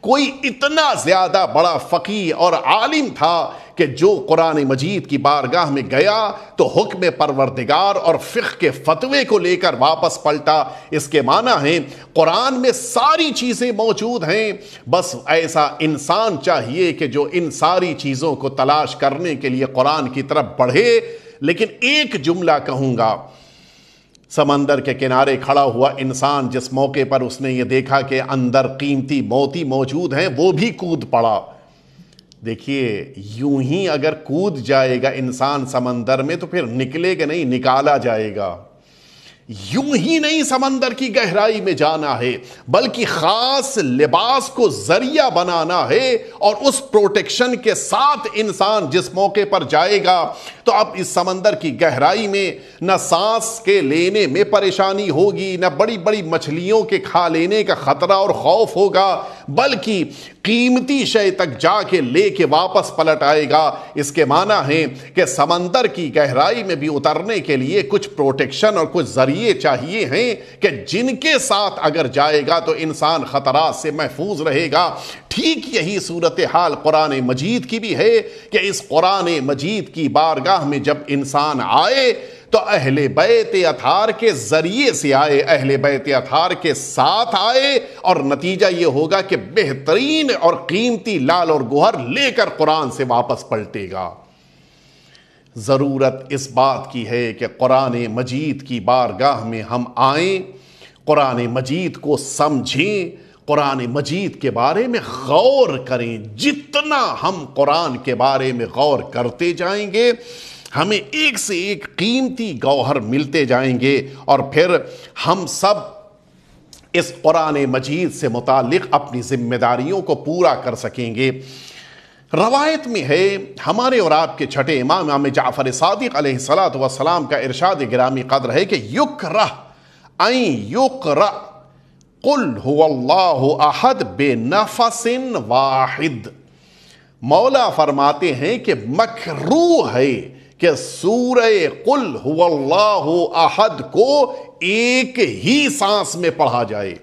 کوئی اتنا زیادہ بڑا فقیہ اور عالم تھا کہ جو قرآن مجید کی بارگاہ میں گیا تو حکم پروردگار اور فقہ کے فتوے کو لے کر واپس پلٹا۔ اس کے معنی ہیں قرآن میں ساری چیزیں موجود ہیں، بس ایسا انسان چاہیے کہ جو ان ساری چیزوں کو تلاش کرنے کے لیے قرآن کی طرف بڑھے۔ لیکن ایک جملہ کہوں گا، سمندر کے کنارے کھڑا ہوا انسان جس موقع پر اس نے یہ دیکھا کہ اندر قیمتی موتی موجود ہیں وہ بھی کود پڑا۔ دیکھیے یوں ہی اگر کود جائے گا انسان سمندر میں تو پھر نکلے گا نہیں، نکالا جائے گا۔ یوں ہی نہیں سمندر کی گہرائی میں جانا ہے، بلکہ خاص لباس کو ذریعہ بنانا ہے، اور اس پروٹیکشن کے ساتھ انسان جس موقع پر جائے گا تو اب اس سمندر کی گہرائی میں نہ سانس کے لینے میں پریشانی ہوگی، نہ بڑی بڑی مچھلیوں کے کھا لینے کا خطرہ اور خوف ہوگا، بلکہ قیمتی شے تک جا کے لے کے واپس پلٹ آئے گا۔ اس کے معنی ہے کہ سمندر کی گہرائی میں بھی اترنے کے لیے کچھ پروٹیکشن اور کچھ ذریعے چاہیے ہیں کہ جن کے ساتھ اگر جائے گا تو انسان خطرات سے محفوظ رہے گا۔ ٹھیک یہی صورتحال قرآن مجید کی بھی ہے کہ اس قرآن مجید کی بارگاہ میں جب انسان آئے تو اہل بیت اطہار کے ذریعے سے آئے، اہل بیت اطہار کے ساتھ آئے، اور نتیجہ یہ ہوگا کہ بہترین اور قیمتی لال اور گوہر لے کر قرآن سے واپس پلٹے گا۔ ضرورت اس بات کی ہے کہ قرآن مجید کی بارگاہ میں ہم آئیں، قرآن مجید کو سمجھیں، قرآن مجید کے بارے میں غور کریں۔ جتنا ہم قرآن کے بارے میں غور کرتے جائیں گے ہمیں ایک سے ایک قیمتی گوہر ملتے جائیں گے، اور پھر ہم سب اس قرآن مجید سے متعلق اپنی ذمہ داریوں کو پورا کر سکیں گے۔ روایت میں ہے ہمارے اور آپ کے چھٹے امام جعفر صادق علیہ السلام کا ارشاد گرامی قدر ہے کہ یکرہ ان یقرأ قل هو اللہ احد بنفس واحد۔ مولا فرماتے ہیں کہ مکروہ ہے کہ سورہ قل هو اللہ احد کو ایک ہی سانس میں پڑھا جائے۔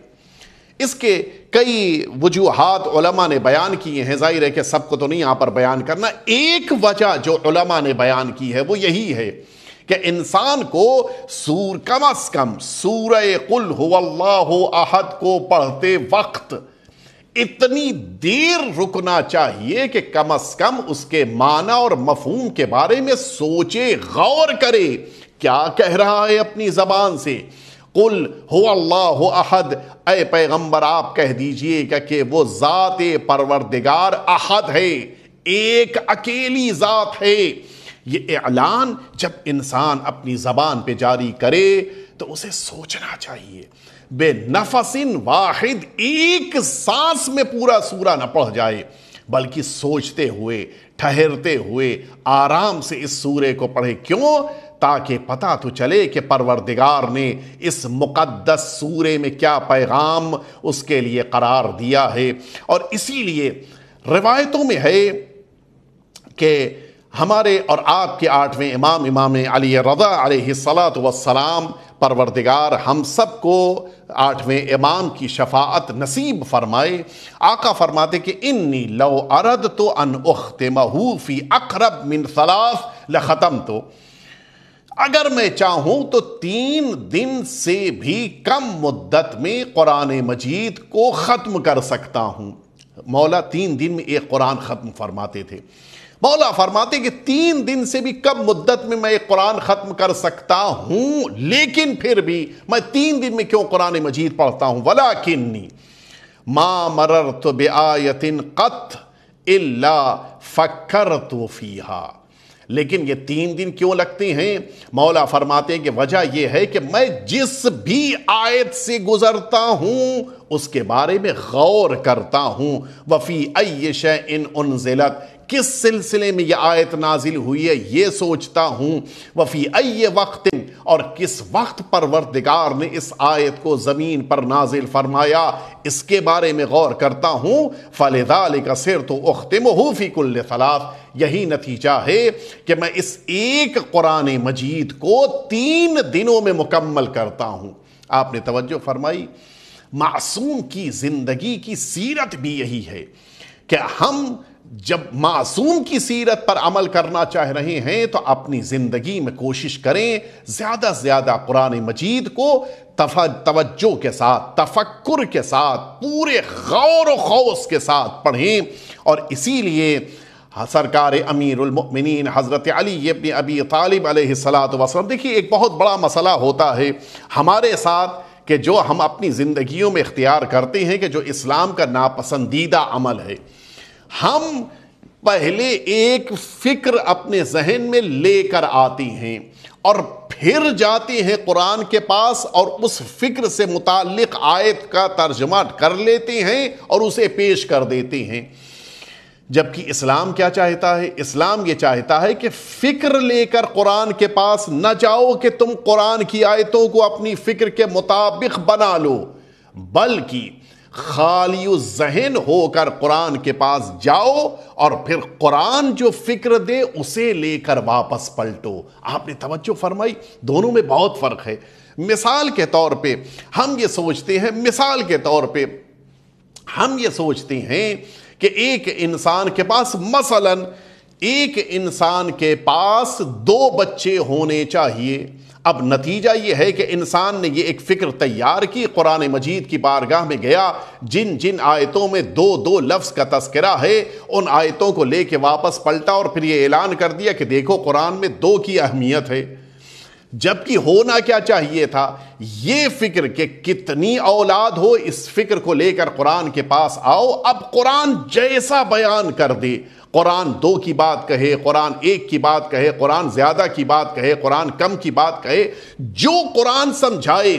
اس کے کئی وجوہات علماء نے بیان کی ہیں، ظاہر ہے کہ سب کو تو نہیں یہاں پر بیان کرنا۔ ایک وجہ جو علماء نے بیان کی ہے وہ یہی ہے کہ انسان کو کم از کم سورہ قل هو اللہ احد کو پڑھتے وقت اتنی دیر رکنا چاہیے کہ کم از کم اس کے معنی اور مفہوم کے بارے میں سوچے، غور کرے، کیا کہہ رہا ہے اپنی زبان سے۔ قل هو اللہ احد، اے پیغمبر آپ کہہ دیجئے کہ وہ ذات پروردگار احد ہے، ایک اکیلی ذات ہے۔ یہ اعلان جب انسان اپنی زبان پہ جاری کرے تو اسے سوچنا چاہیے، بے نفس واحد، ایک سانس میں پورا سورہ نہ پڑھ جائے، بلکہ سوچتے ہوئے، ٹھہرتے ہوئے آرام سے اس سورے کو پڑھے۔ کیوں؟ تاکہ پتہ تو چلے کہ پروردگار نے اس مقدس سورے میں کیا پیغام اس کے لیے قرار دیا ہے۔ اور اسی لیے روایتوں میں ہے کہ ہمارے اور آپ کے 8ویں امام علی رضا علیہ الصلاۃ والسلام، پروردگار ہم سب کو 8ویں امام کی شفاعت نصیب فرمائے۔ آقا فرماتے کہ انی لو اردت ان اختمہ فی اقرب من 3 لختمت، اگر میں چاہوں تو 3 دن سے بھی کم مدت میں قرآن مجید کو ختم کر سکتا ہوں۔ مولا 3 دن میں ایک قرآن ختم فرماتے تھے۔ مولا فرماتے کہ 3 دن سے بھی کم مدت میں میں ایک قرآن ختم کر سکتا ہوں، لیکن پھر بھی میں 3 دن میں کیوں قرآن مجید پڑھتا ہوں؟ وَلَكِنِّي مَا مَرَرْتُ بِآيَةٍ قَطْ إِلَّا فَكَّرْتُ فِيهَا۔ لیکن یہ 3 دن کیوں لگتے ہیں؟ مولا فرماتے ہیں کہ وجہ یہ ہے کہ میں جس بھی آیت سے گزرتا ہوں اس کے بارے میں غور کرتا ہوں۔ وَفِي أَيِّ شَيْءٍ أُنزِلَتْ، کس سلسلے میں یہ آیت نازل ہوئی ہے یہ سوچتا ہوں۔ وفی ای وقت، اور کس وقت پروردگار نے اس آیت کو زمین پر نازل فرمایا اس کے بارے میں غور کرتا ہوں۔ فَلِذَلِكَ صِرْتُ أُخْتِمُهُ فِي كُلِّ 3، یہی نتیجہ ہے کہ میں اس ایک قرآن مجید کو 3 دنوں میں مکمل کرتا ہوں۔ آپ نے توجہ فرمائی، معصوم کی زندگی کی سیرت بھی یہی ہے کہ ہم جب معصوم کی سیرت پر عمل کرنا چاہ رہے ہیں تو اپنی زندگی میں کوشش کریں زیادہ سے زیادہ قرآن مجید کو توجہ کے ساتھ، تفکر کے ساتھ، پورے غور و خوض کے ساتھ پڑھیں۔ اور اسی لیے سرکار امیر المؤمنین حضرت علی ابن ابی طالب علیہ السلام، دیکھیے ایک بہت بڑا مسئلہ ہوتا ہے ہمارے ساتھ کہ جو ہم اپنی زندگیوں میں اختیار کرتے ہیں کہ جو اسلام کا ناپسندیدہ عمل ہے، ہم پہلے ایک فکر اپنے ذہن میں لے کر آتے ہیں اور پھر جاتے ہیں قرآن کے پاس اور اس فکر سے متعلق آیت کا ترجمہ کر لیتے ہیں اور اسے پیش کر دیتے ہیں۔ جبکہ اسلام کیا چاہتا ہے؟ اسلام یہ چاہتا ہے کہ فکر لے کر قرآن کے پاس نہ جاؤ کہ تم قرآن کی آیتوں کو اپنی فکر کے مطابق بنا لو، بلکہ خالی ذہن ہو کر قرآن کے پاس جاؤ اور پھر قرآن جو فکر دے اسے لے کر واپس پلٹو۔ آپ نے توجہ فرمائی، دونوں میں بہت فرق ہے۔ مثال کے طور پہ ہم یہ سوچتے ہیں کہ ایک انسان کے پاس مثلاً انسان کے پاس 2 بچے ہونے چاہیے۔ اب نتیجہ یہ ہے کہ انسان نے یہ ایک فکر تیار کی، قرآن مجید کی بارگاہ میں گیا، جن آیتوں میں 2 لفظ کا تذکرہ ہے ان آیتوں کو لے کے واپس پلٹا اور پھر یہ اعلان کر دیا کہ دیکھو قرآن میں 2 کی اہمیت ہے۔ جبکہ ہونا کیا چاہیے تھا؟ یہ فکر کہ کتنی اولاد ہو اس فکر کو لے کر قرآن کے پاس آؤ، اب قرآن جیسا بیان کر دے، قرآن 2 کی بات کہے، قرآن 1 کی بات کہے، قرآن زیادہ کی بات کہے، قرآن کم کی بات کہے، جو قرآن سمجھائے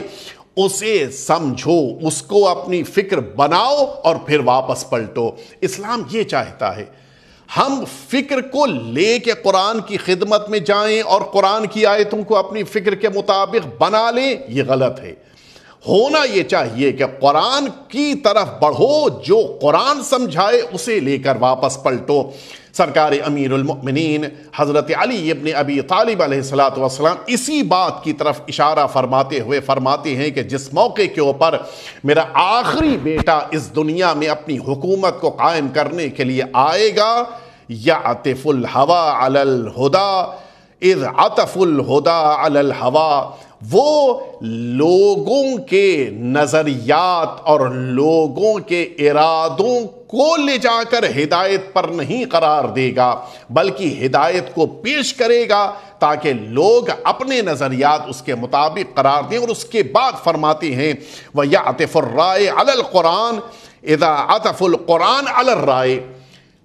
اسے سمجھو، اس کو اپنی فکر بناؤ اور پھر واپس پلٹو۔ اسلام یہ چاہتا ہے ہم فکر کو لے کے قرآن کی خدمت میں جائیں اور قرآن کی آیتوں کو اپنی فکر کے مطابق بنا لیں، یہ غلط ہے۔ ہونا یہ چاہیے کہ قرآن کی طرف بڑھو، جو قرآن سمجھائے اسے لے کر واپس پلٹو۔ سرکار امیر المؤمنین حضرت علی ابن ابی طالب علیہ السلام اسی بات کی طرف اشارہ فرماتے ہوئے فرماتے ہیں کہ جس موقع کے اوپر میرا آخری بیٹا اس دنیا میں اپنی حکومت کو قائم کرنے کے لیے آئے گا، یعطف الہوی علی الہدی اذ عطف الہدی علی الہوی، وہ لوگوں کے نظریات اور لوگوں کے ارادوں کو لے جا کر ہدایت پر نہیں قرار دے گا، بلکہ ہدایت کو پیش کرے گا تاکہ لوگ اپنے نظریات اس کے مطابق قرار دیں۔ اور اس کے بعد فرماتے ہیں وَيَعْطِفُ الرَّائِ عَلَى الْقُرْآنِ اِذَا عَطَفُ الْقُرْآنِ عَلَى الرَّائِ،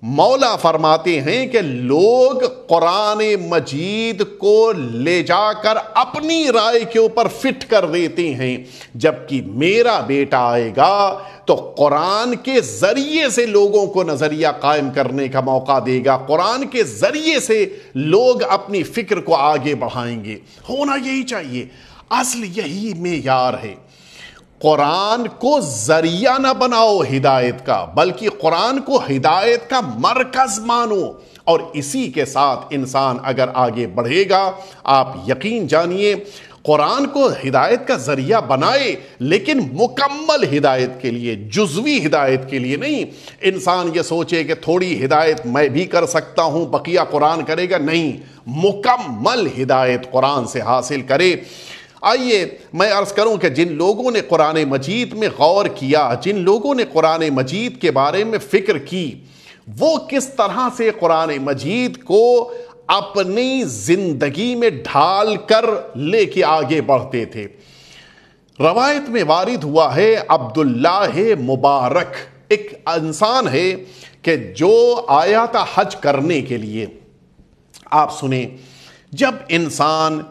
مولا فرماتے ہیں کہ لوگ قرآن مجید کو لے جا کر اپنی رائے کے اوپر فٹ کر دیتے ہیں، جبکہ میرا بیٹا آئے گا تو قرآن کے ذریعے سے لوگوں کو نظریہ قائم کرنے کا موقع دے گا، قرآن کے ذریعے سے لوگ اپنی فکر کو آگے بڑھائیں گے۔ ہونا یہی چاہیے، اصل یہی معیار ہے۔ قرآن کو ذریعہ نہ بناؤ ہدایت کا، بلکہ قرآن کو ہدایت کا مرکز مانو، اور اسی کے ساتھ انسان اگر آگے بڑھے گا، آپ یقین جانیے قرآن کو ہدایت کا ذریعہ بنائے، لیکن مکمل ہدایت کے لیے، جزوی ہدایت کے لیے نہیں۔ انسان یہ سوچے کہ تھوڑی ہدایت میں بھی کر سکتا ہوں، بقیہ قرآن کرے گا، نہیں، مکمل ہدایت قرآن سے حاصل کرے۔ آئیے میں عرض کروں کہ جن لوگوں نے قرآن مجید میں غور کیا، جن لوگوں نے قرآن مجید کے بارے میں فکر کی، وہ کس طرح سے قرآن مجید کو اپنی زندگی میں ڈھال کر لے کے آگے بڑھتے تھے۔ روایت میں وارد ہوا ہے، عبداللہ مبارک ایک انسان ہے کہ جو آیا تھا حج کرنے کے لیے۔ آپ سنیں، جب انسان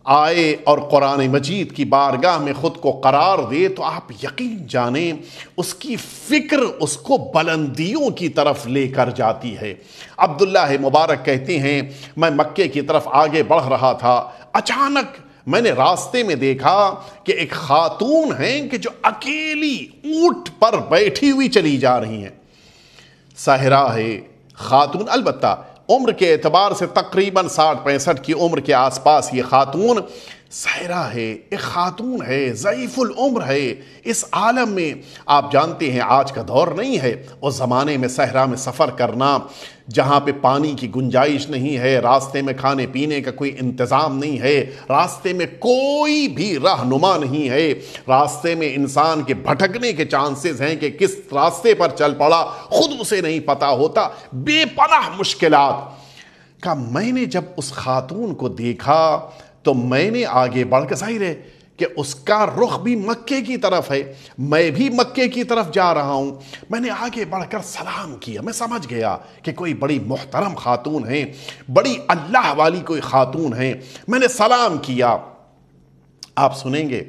آئے اور قرآن مجید کی بارگاہ میں خود کو قرار دے تو آپ یقین جانیں اس کی فکر اس کو بلندیوں کی طرف لے کر جاتی ہے۔ عبداللہ مبارک کہتے ہیں، میں مکے کی طرف آگے بڑھ رہا تھا، اچانک میں نے راستے میں دیکھا کہ ایک خاتون ہیں کہ جو اکیلی اونٹ پر بیٹھی ہوئی چلی جا رہی ہیں۔ صحرا ہے، خاتون، البتہ عمر کے اعتبار سے تقریباً 60-65 کی عمر کے آس پاس یہ خاتون صحرا ہے، ایک خاتون ہے، ضعیف العمر ہے۔ اس عالم میں آپ جانتے ہیں آج کا دور نہیں ہے، اس زمانے میں صحرا میں سفر کرنا جہاں پہ پانی کی گنجائش نہیں ہے، راستے میں کھانے پینے کا کوئی انتظام نہیں ہے، راستے میں کوئی بھی رہنما نہیں ہے، راستے میں انسان کے بھٹکنے کے چانسز ہیں کہ کس راستے پر چل پڑا خود اسے نہیں پتا ہوتا، بے پناہ مشکلات کا۔ میں نے جب اس خاتون کو دیکھا تو میں نے آگے بڑھ کے، ظاہر ہے کہ اس کا رخ بھی مکے کی طرف ہے، میں بھی مکے کی طرف جا رہا ہوں، میں نے آگے بڑھ کر سلام کیا۔ میں سمجھ گیا کہ کوئی بڑی محترم خاتون ہے، بڑی اللہ والی کوئی خاتون ہے، میں نے سلام کیا۔ آپ سنیں گے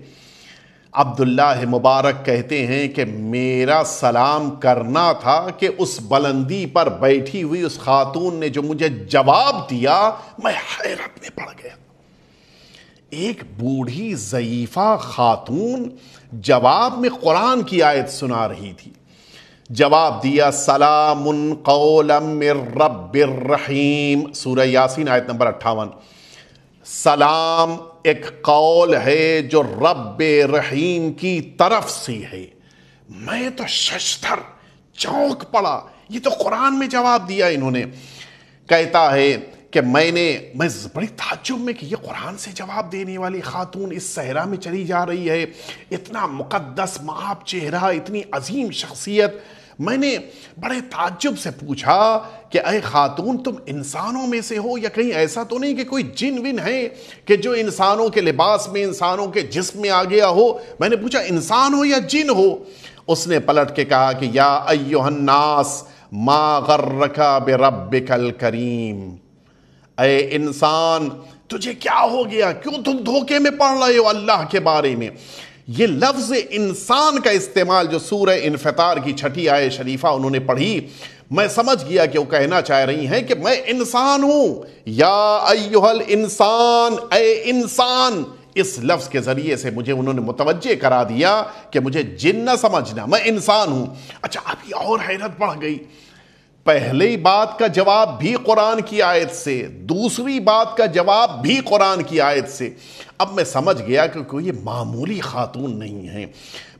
عبداللہ مبارک کہتے ہیں کہ میرا سلام کرنا تھا کہ اس بلندی پر بیٹھی ہوئی اس خاتون نے جو مجھے جواب دیا، میں حیرت میں پڑ گیا۔ ایک بوڑھی ضعیفہ خاتون جواب میں قرآن کی آیت سنا رہی تھی۔ جواب دیا، سلام قولا من رب الرحیم، سورہ یاسین آیت نمبر 58۔ سلام ایک قول ہے جو رب رحیم کی طرف سے ہے۔ میں تو ششدر چونک پڑا، یہ تو قرآن میں جواب دیا انہوں نے۔ کہتا ہے کہ میں بڑی تعجب میں کہ یہ قرآن سے جواب دینے والی خاتون اس صحرا میں چلی جا رہی ہے، اتنا مقدس مآب چہرہ، اتنی عظیم شخصیت۔ میں نے بڑے تعجب سے پوچھا کہ اے خاتون، تم انسانوں میں سے ہو یا کہیں ایسا تو نہیں کہ کوئی جن ون ہے کہ جو انسانوں کے لباس میں، انسانوں کے جسم میں آ گیا ہو؟ میں نے پوچھا انسان ہو یا جن ہو؟ اس نے پلٹ کے کہا کہ یا ایھا الناس ما غرک بربک الکریم، اے انسان تجھے کیا ہو گیا، کیوں تم دھوکے میں پڑ رہے ہو اللہ کے بارے میں؟ یہ لفظ انسان کا استعمال جو سورہ انفطار کی 6 آیت شریفہ انہوں نے پڑھی، میں سمجھ گیا کہ وہ کہنا چاہ رہی ہیں کہ میں انسان ہوں، یا ایھا الانسان، اے انسان۔ اس لفظ کے ذریعے سے مجھے انہوں نے متوجہ کرا دیا کہ مجھے جن نہ سمجھنا، میں انسان ہوں۔ اچھا، اب یہ اور حیرت بڑھ گئی، پہلی بات کا جواب بھی قرآن کی آیت سے، دوسری بات کا جواب بھی قرآن کی آیت سے۔ اب میں سمجھ گیا کہ کوئی یہ معمولی خاتون نہیں ہے۔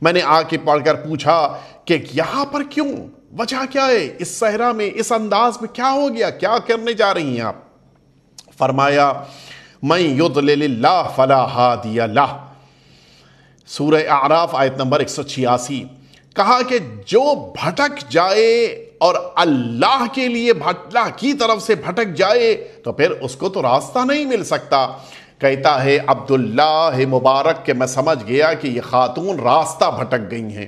میں نے آ کے پڑھ کر پوچھا کہ یہاں پر کیوں، وجہ کیا ہے، اس صحرا میں اس انداز میں کیا ہو گیا، کیا کرنے جا رہی ہیں آپ؟ فرمایا من یضلل اللہ فلا ہادی لہ، سورہ اعراف آیت نمبر 186۔ کہا کہ جو بھٹک جائے اور اللہ کے لیے اللہ کی طرف سے بھٹک جائے تو پھر اس کو تو راستہ نہیں مل سکتا۔ کہتا ہے عبداللہ مبارک کہ میں سمجھ گیا کہ یہ خاتون راستہ بھٹک گئی ہیں۔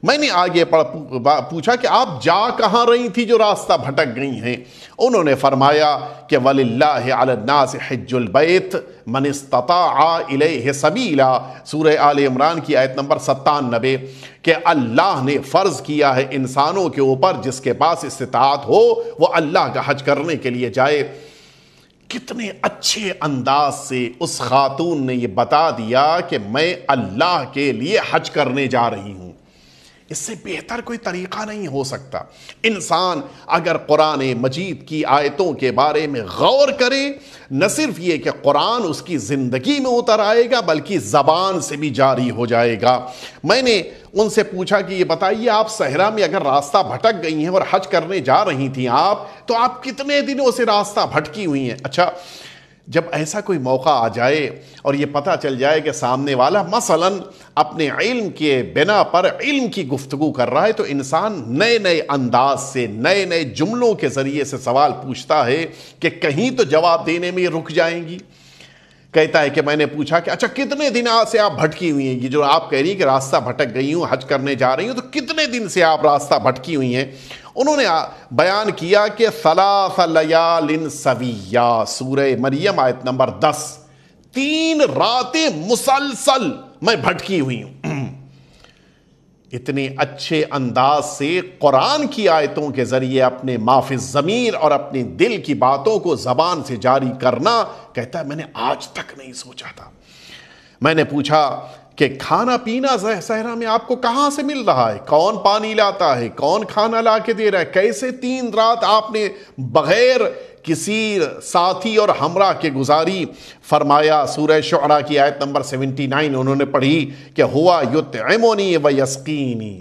میں نے آگے پوچھا کہ آپ جا کہاں رہی تھی جو راستہ بھٹک گئی ہیں؟ انہوں نے فرمایا کہ وَلِلَّهِ عَلَى النَّاسِ حِجُّ الْبَيْتِ مَنِ اسْتَطَاعَ إِلَيْهِ سَبِيلًا، سورہ آل عمران کی آیت نمبر 97، کہ اللہ نے فرض کیا ہے انسانوں کے اوپر جس کے پاس استطاعت ہو وہ اللہ کا حج کرنے کے لیے جائے۔ کتنے اچھے انداز سے اس خاتون نے یہ بتا دیا کہ میں اللہ کے لیے حج کرنے جا رہی ہوں۔ اس سے بہتر کوئی طریقہ نہیں ہو سکتا۔ انسان اگر قرآن مجید کی آیتوں کے بارے میں غور کرے، نہ صرف یہ کہ قرآن اس کی زندگی میں اتر آئے گا بلکہ زبان سے بھی جاری ہو جائے گا۔ میں نے ان سے پوچھا کہ یہ بتائیے آپ صحرا میں اگر راستہ بھٹک گئی ہیں اور حج کرنے جا رہی تھیں آپ، تو آپ کتنے دنوں سے راستہ بھٹکی ہوئی ہیں؟ اچھا، جب ایسا کوئی موقع آ جائے اور یہ پتہ چل جائے کہ سامنے والا مثلاً اپنے علم کے بنا پر علم کی گفتگو کر رہا ہے، تو انسان نئے نئے انداز سے نئے نئے جملوں کے ذریعے سے سوال پوچھتا ہے کہ کہیں تو جواب دینے میں رک جائیں گی۔ کہتا ہے کہ میں نے پوچھا کہ اچھا کتنے دن سے آپ بھٹکی ہوئی ہیں؟ یہ جو آپ کہہ رہی ہیں کہ راستہ بھٹک گئی ہوں، حج کرنے جا رہی ہوں، تو کتنے دن سے آپ راستہ بھٹکی ہوئی ہیں؟ انہوں نے بیان کیا کہ 3 لیال سویہ، سورہ مریم آیت نمبر 10، 3 راتیں مسلسل میں بھٹکی ہوئی ہوں۔ اتنے اچھے انداز سے قرآن کی آیتوں کے ذریعے اپنے ما فی الضمیر اور اپنے دل کی باتوں کو زبان سے جاری کرنا، کہتا ہے میں نے آج تک نہیں سوچا تھا۔ میں نے پوچھا کہ کھانا پینا صحرا میں آپ کو کہاں سے مل رہا ہے؟ کون پانی لاتا ہے؟ کون کھانا لا کے دے رہا ہے؟ کیسے 3 رات آپ نے بغیر کسی ساتھی اور ہمراہ کے گزاری؟ فرمایا سورہ شعراء کی آیت نمبر 79 انہوں نے پڑھی کہ ہوا یطعمنی و یسقینی،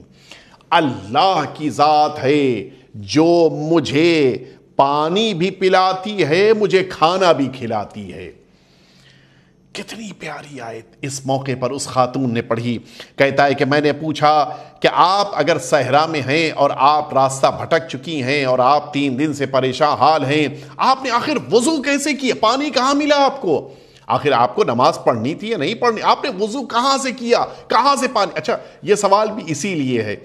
اللہ کی ذات ہے جو مجھے پانی بھی پلاتی ہے، مجھے کھانا بھی کھلاتی ہے۔ کتنی پیاری آیت اس موقع پر اس خاتون نے پڑھی۔ کہتا ہے کہ میں نے پوچھا کہ آپ اگر صحرا میں ہیں اور آپ راستہ بھٹک چکی ہیں اور آپ 3 دن سے پریشان حال ہیں، آپ نے آخر وضو کیسے کیا؟ پانی کہاں ملا آپ کو؟ آخر آپ کو نماز پڑھنی تھی یا نہیں پڑھنی؟ آپ نے وضو کہاں سے کیا؟ کہاں سے پانی؟ اچھا، یہ سوال بھی اسی لیے ہے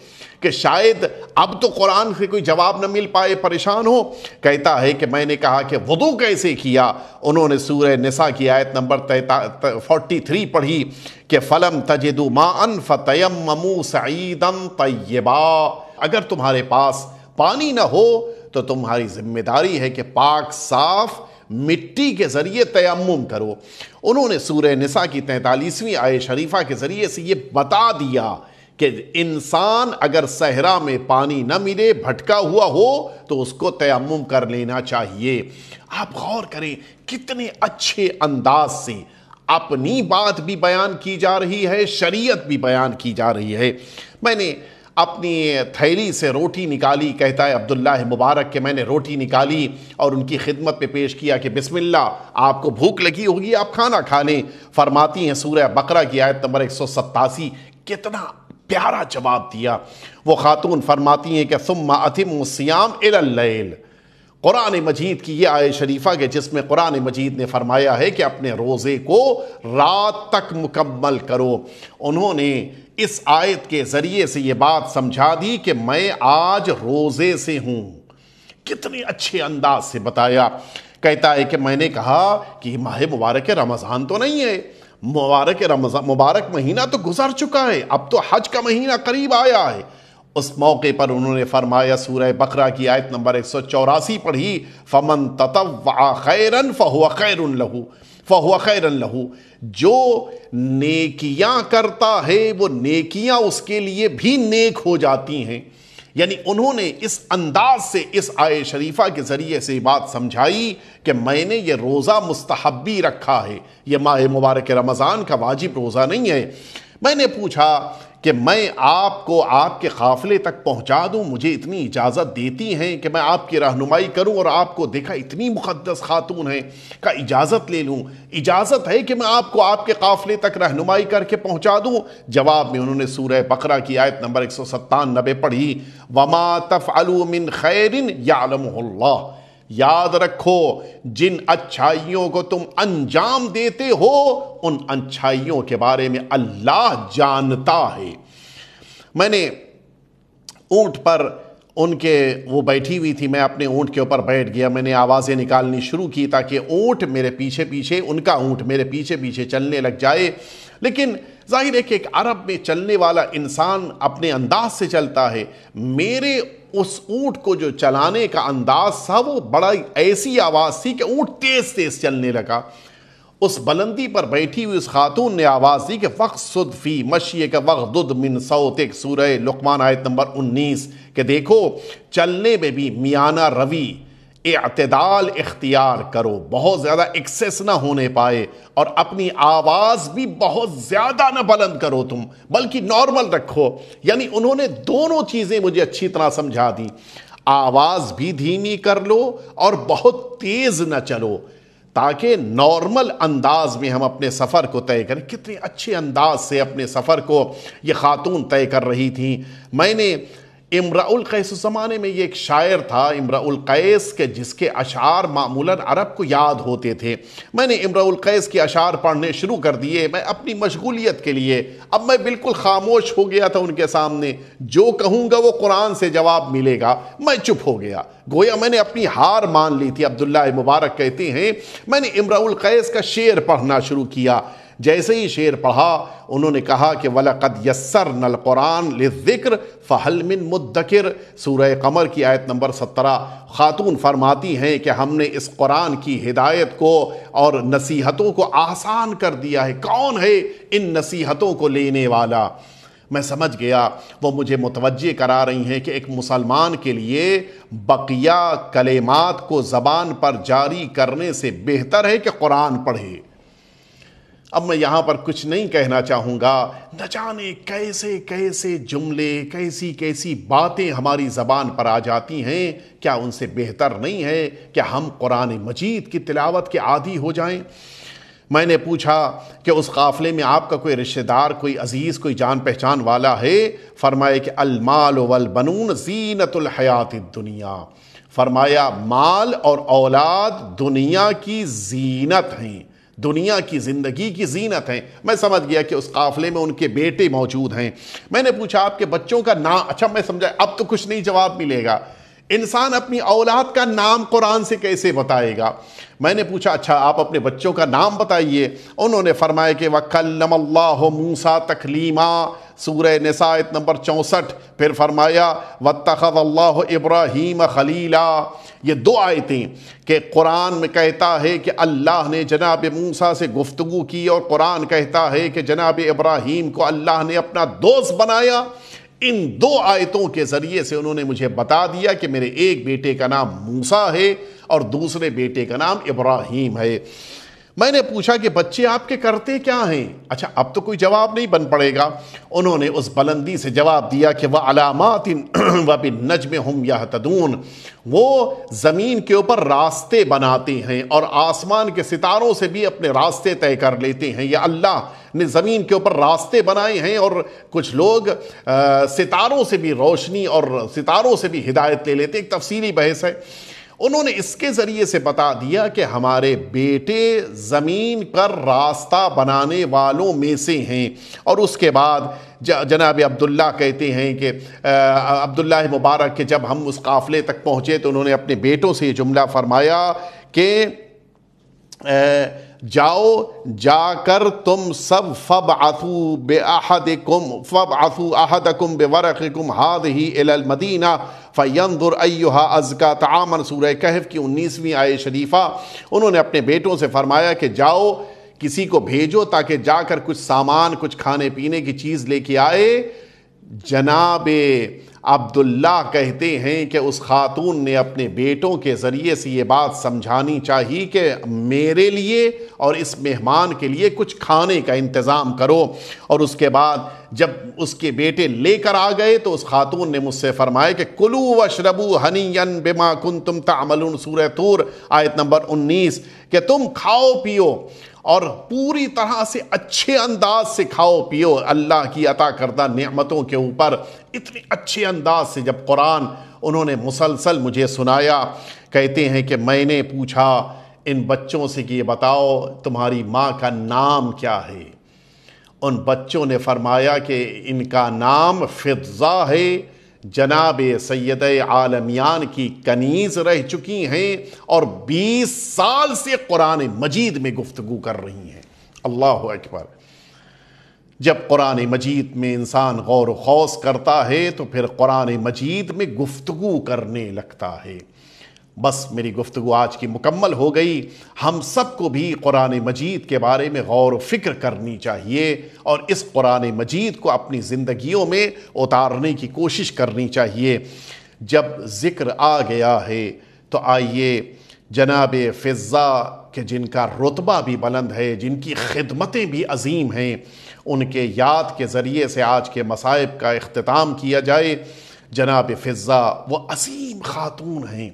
کہ شاید اب تو قرآن سے کوئی جواب نہ مل پائے، پریشان ہو۔ کہتا ہے کہ میں نے کہا کہ وضو کیسے کیا؟ انہوں نے سورہ نساء کی آیت نمبر 43 پڑھی کہ فَلَمْ تَجِدُوا مَاءً فَتَيَمَّمُوا صَعِيدًا طَيِّبًا، اگر تمہارے پاس پانی نہ ہو تو تمہاری ذمہ داری ہے کہ پاک صاف مٹی کے ذریعے تیمم کرو۔ انہوں نے سورہ نساء کی 43ویں آیت شریفہ کے ذریعے سے یہ بتا دیا کہ انسان اگر صحرا میں پانی نہ ملے، بھٹکا ہوا ہو، تو اس کو تیمم کر لینا چاہیے۔ آپ غور کریں کتنے اچھے انداز سے اپنی بات بھی بیان کی جا رہی ہے، شریعت بھی بیان کی جا رہی ہے۔ میں نے اپنی تھیلی سے روٹی نکالی، کہتا ہے عبداللہ مبارک کہ میں نے روٹی نکالی اور ان کی خدمت پہ پیش کیا کہ بسم اللہ، آپ کو بھوک لگی ہوگی، آپ کھانا کھا لیں۔ فرماتی ہیں سورہ بقرہ کی آیت نمبر 187، کتنا پیارا جواب دیا۔ وہ خاتون فرماتی ہیں کہ ثم اتموا الصیام الی اللیل، قرآن مجید کی یہ آیت شریفہ کہ جس میں قرآن مجید نے فرمایا ہے کہ اپنے روزے کو رات تک مکمل کرو۔ انہوں نے اس آیت کے ذریعے سے یہ بات سمجھا دی کہ میں آج روزے سے ہوں۔ کتنے اچھے انداز سے بتایا۔ کہتا ہے کہ میں نے کہا کہ یہ ماہ مبارک رمضان تو نہیں ہے، مبارک مہینہ تو گزر چکا ہے، اب تو حج کا مہینہ قریب آیا ہے۔ اس موقع پر انہوں نے فرمایا سورہ بقرہ کی آیت نمبر 184 پڑھی فَمَن تَطَوَّعَ خَيْرًا فَهُوَ خَيْرٌ لَهُ، جو نیکیاں کرتا ہے وہ نیکیاں اس کے لیے بھی نیک ہو جاتی ہیں۔ یعنی انہوں نے اس انداز سے اس آیت شریفہ کے ذریعے سے بات سمجھائی کہ میں نے یہ روزہ مستحبی رکھا ہے، یہ ماہ مبارک رمضان کا واجب روزہ نہیں ہے۔ میں نے پوچھا کہ میں آپ کو آپ کے قافلے تک پہنچا دوں، مجھے اتنی اجازت دیتی ہیں کہ میں آپ کی رہنمائی کروں، اور آپ کو دیکھا اتنی مقدس خاتون ہیں کہ اجازت لے لوں، اجازت ہے کہ میں آپ کو آپ کے قافلے تک رہنمائی کر کے پہنچا دوں؟ جواب میں انہوں نے سورہ بقرہ کی آیت نمبر 197 پڑھی وَمَا تَفْعَلُوا مِنْ خَيْرٍ يَعْلَمُهُ اللَّهُ، یاد رکھو جن اچھائیوں کو تم انجام دیتے ہو ان اچھائیوں کے بارے میں اللہ جانتا ہے۔ میں نے اونٹ پر ان کے وہ بیٹھی ہوئی تھی، میں اپنے اونٹ کے اوپر بیٹھ گیا، میں نے آوازیں نکالنی شروع کی تاکہ اونٹ میرے پیچھے پیچھے، ان کا اونٹ میرے پیچھے پیچھے چلنے لگ جائے۔ لیکن ظاہر ہے کہ ایک عرب میں چلنے والا انسان اپنے انداز سے چلتا ہے، میرے اس اونٹ کو جو چلانے کا انداز تھا وہ بڑا ایسی آواز تھی کہ اونٹ تیز تیز چلنے لگا۔ اس بلندی پر بیٹھی ہوئی اس خاتون نے آواز دی کہ فَقْصُدْ فِي مَشْيِكَ وَغْضُضْ مِنْ صَوْتِكَ، سورہ لقمان آیت نمبر 19، کہ دیکھو چلنے میں بھی میانہ روی، اعتدال اختیار کرو، بہت زیادہ ایکسیس نہ ہونے پائے، اور اپنی آواز بھی بہت زیادہ نہ بلند کرو تم، بلکہ نارمل رکھو۔ یعنی انہوں نے دونوں چیزیں مجھے اچھی طرح سمجھا دی، آواز بھی دھیمی کر لو اور بہت تیز نہ چلو، تاکہ نارمل انداز میں ہم اپنے سفر کو طے کریں۔ کتنے اچھے انداز سے اپنے سفر کو یہ خاتون طے کر رہی تھیں۔ میں نے امرؤ القیس، اس زمانے میں یہ ایک شاعر تھا امرؤ القیس، کہ جس کے اشعار معمولاً عرب کو یاد ہوتے تھے، میں نے امرؤ القیس کے اشعار پڑھنے شروع کر دیے، میں اپنی مشغولیت کے لیے۔ اب میں بالکل خاموش ہو گیا تھا ان کے سامنے، جو کہوں گا وہ قرآن سے جواب ملے گا، میں چپ ہو گیا، گویا میں نے اپنی ہار مان لی تھی۔ عبداللہ مبارک کہتے ہیں میں نے امرؤ القیس کا شعر پڑھنا شروع کیا، جیسے ہی شعر پڑھا انہوں نے کہا کہ وَلَقَدْ يَسَّرْنَا الْقُرْآنَ لِلذِّكْرِ فَهَلْ مِن مُدَّكِرٍ، سورہ قمر کی آیت نمبر 17۔ خاتون فرماتی ہیں کہ ہم نے اس قرآن کی ہدایت کو اور نصیحتوں کو آسان کر دیا ہے، کون ہے ان نصیحتوں کو لینے والا؟ میں سمجھ گیا وہ مجھے متوجہ کرا رہی ہیں کہ ایک مسلمان کے لیے بقیہ کلمات کو زبان پر جاری کرنے سے بہتر ہے کہ قرآن پڑھے۔ اب میں یہاں پر کچھ نہیں کہنا چاہوں گا، نہ جانے کیسے کیسے جملے، کیسی کیسی باتیں ہماری زبان پر آ جاتی ہیں، کیا ان سے بہتر نہیں ہے کہ ہم قرآن مجید کی تلاوت کے عادی ہو جائیں؟ میں نے پوچھا کہ اس قافلے میں آپ کا کوئی رشتہ دار، کوئی عزیز، کوئی جان پہچان والا ہے؟ فرمایا کہ المال والبنون زینت الحیات الدنیا، فرمایا مال اور اولاد دنیا کی زینت ہیں، دنیا کی زندگی کی زینت ہیں۔ میں سمجھ گیا کہ اس قافلے میں ان کے بیٹے موجود ہیں۔ میں نے پوچھا آپ کے بچوں کا نام؟ اچھا میں سمجھا اب تو کچھ نہیں جواب ملے گا، انسان اپنی اولاد کا نام قرآن سے کیسے بتائے گا؟ میں نے پوچھا اچھا آپ اپنے بچوں کا نام بتائیے۔ انہوں نے فرمایا کہ وَكَلَّمَ اللَّهُ مُوسَىٰ تَكْلِيمًا، سورہ نساء آیت نمبر 64۔ پھر فرمایا وَاتَّخَذَ اللَّهُ إِبْرَاهِيمَ خَلِيلًا، یہ دو آیتیں کہ قرآن میں کہتا ہے کہ اللہ نے جناب موسیٰ سے گفتگو کی، اور قرآن کہتا ہے کہ جناب ابراہیم کو اللہ نے اپنا دوست بنایا۔ ان دو آیتوں کے ذریعے سے انہوں نے مجھے بتا دیا کہ میرے ایک بیٹے کا نام موسیٰ ہے اور دوسرے بیٹے کا نام ابراہیم ہے۔ میں نے پوچھا کہ بچے آپ کے کرتے کیا ہیں؟ اچھا اب تو کوئی جواب نہیں بن پڑے گا۔ انہوں نے اس بلندی سے جواب دیا کہ وَعَلَامَاتٍ وَبِالنَّجْمِ هُمْ يَهْتَدُونَ، وہ زمین کے اوپر راستے بناتے ہیں اور آسمان کے ستاروں سے بھی اپنے راستے طے کر لیتے ہیں۔ یا اللہ نے زمین کے اوپر راستے بنائے ہیں، اور کچھ لوگ ستاروں سے بھی روشنی اور ستاروں سے بھی ہدایت لے لیتے، ایک تفصیلی بحث ہے۔ انہوں نے اس کے ذریعے سے بتا دیا کہ ہمارے بیٹے زمین پر راستہ بنانے والوں میں سے ہیں۔ اور اس کے بعد جناب عبداللہ کہتے ہیں کہ عبداللہ مبارک کہ جب ہم اس قافلے تک پہنچے تو انہوں نے اپنے بیٹوں سے یہ جملہ فرمایا کہ جاؤ جا کر تم سب فَابْعَثُوا أَحَدَكُمْ بِوَرَقِكُمْ هَٰذِهِ إِلَى الْمَدِينَةِ فَيَنظُرْ أَيُّهَا أَزْكَىٰ طَعَامًا، سورہ کہف کی 19ویں آیت شریفہ۔ انہوں نے اپنے بیٹوں سے فرمایا کہ جاؤ کسی کو بھیجو تاکہ جا کر کچھ سامان، کچھ کھانے پینے کی چیز لے کے آئے۔ جناب عبداللہ کہتے ہیں کہ اس خاتون نے اپنے بیٹوں کے ذریعے سے یہ بات سمجھانی چاہیے کہ میرے لیے اور اس مہمان کے لیے کچھ کھانے کا انتظام کرو۔ اور اس کے بعد جب اس کے بیٹے لے کر آ گئے تو اس خاتون نے مجھ سے فرمایا کہ کلوا واشربوا ہنیئا بما کنتم تعملون، سورہ طور آیت نمبر 19، کہ تم کھاؤ پیو اور پوری طرح سے اچھے انداز سے کھاؤ پیو اللہ کی عطا کردہ نعمتوں کے اوپر۔ اتنے اچھے انداز سے جب قرآن انہوں نے مسلسل مجھے سنایا، کہتے ہیں کہ میں نے پوچھا ان بچوں سے کہ یہ بتاؤ تمہاری ماں کا نام کیا ہے؟ ان بچوں نے فرمایا کہ ان کا نام فضہ ہے، جناب سید عالمیان کی کنیز رہ چکی ہیں اور 20 سال سے قرآن مجید میں گفتگو کر رہی ہیں۔ اللہ اکبر۔ جب قرآن مجید میں انسان غور و خوض کرتا ہے تو پھر قرآن مجید میں گفتگو کرنے لگتا ہے۔ بس میری گفتگو آج کی مکمل ہو گئی۔ ہم سب کو بھی قرآن مجید کے بارے میں غور و فکر کرنی چاہیے اور اس قرآن مجید کو اپنی زندگیوں میں اتارنے کی کوشش کرنی چاہیے۔ جب ذکر آ گیا ہے تو آئیے جناب فضہ کہ جن کا رتبہ بھی بلند ہے، جن کی خدمتیں بھی عظیم ہیں، ان کے یاد کے ذریعے سے آج کے مصائب کا اختتام کیا جائے۔ جناب فضہ وہ عظیم خاتون ہیں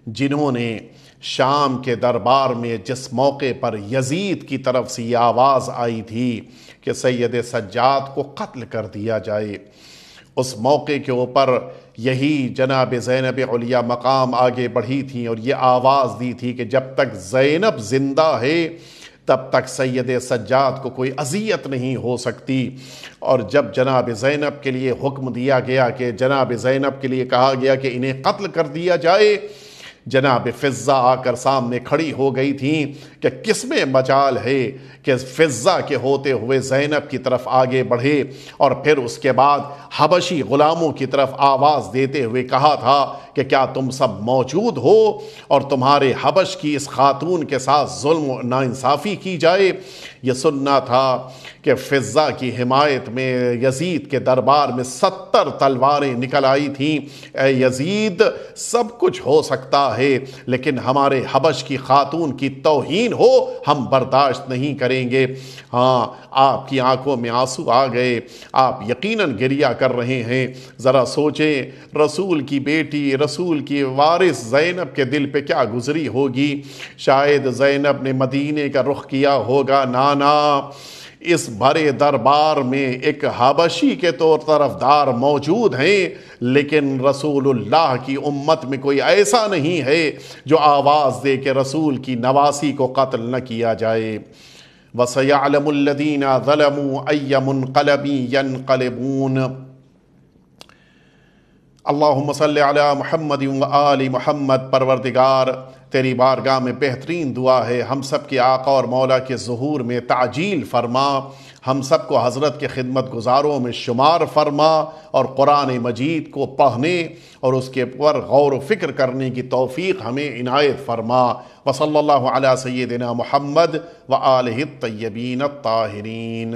جنہوں نے شام کے دربار میں جس موقع پر یزید کی طرف سے یہ آواز آئی تھی کہ سید سجاد کو قتل کر دیا جائے، اس موقع کے اوپر یہی جناب زینب علیہ مقام آگے بڑھی تھیں اور یہ آواز دی تھی کہ جب تک زینب زندہ ہے تب تک سید سجاد کو کوئی اذیت نہیں ہو سکتی۔ اور جب جناب زینب کے لیے حکم دیا گیا کہ جناب زینب کے لیے کہا گیا کہ انہیں قتل کر دیا جائے، جناب فضہ آ کر سامنے کھڑی ہو گئی تھیں کہ کس میں مجال ہے کہ فضہ کے ہوتے ہوئے زینب کی طرف آگے بڑھے، اور پھر اس کے بعد حبشی غلاموں کی طرف آواز دیتے ہوئے کہا تھا کہ کیا تم سب موجود ہو اور تمہارے حبش کی اس خاتون کے ساتھ ظلم و ناانصافی کی جائے۔ یہ سننا تھا کہ فضہ کی حمایت میں یزید کے دربار میں 70 تلواریں نکل آئی تھیں۔ اے یزید، سب کچھ ہو سکتا ہے لیکن ہمارے حبش کی خاتون کی توہین ہو ہم برداشت نہیں کریں گے۔ ہاں، آپ کی آنکھوں میں آنسو آ گئے، آپ یقیناً گریہ کر رہے ہیں۔ ذرا سوچیں رسول کی بیٹی، رسول کی وارث زینب کے دل پہ کیا گزری ہوگی۔ شاید زینب نے مدینے کا رخ کیا ہوگا۔ نانا، اس بھرے دربار میں ایک حبشی کے طرفدار موجود ہیں، لیکن رسول اللہ کی امت میں کوئی ایسا نہیں ہے جو آواز دے کہ رسول کی نواسی کو قتل نہ کیا جائے۔ وَسَيَعْلَمُ الَّذِينَ ظَلَمُوا أَيَّ مُنْقَلَبٍ يَنْقَلِبُونَ۔ اللہم صلی علی محمد وآل محمد۔ پروردگار، تیری بارگاہ میں بہترین دعا ہے، ہم سب کے آقا اور مولا کے ظہور میں تعجیل فرما، ہم سب کو حضرت کے خدمت گزاروں میں شمار فرما، اور قرآن مجید کو پڑھنے اور اس کے پر غور و فکر کرنے کی توفیق ہمیں عنایت فرما۔ وصلی اللہ علی سیدنا محمد وآلہ الطیبین الطاہرین۔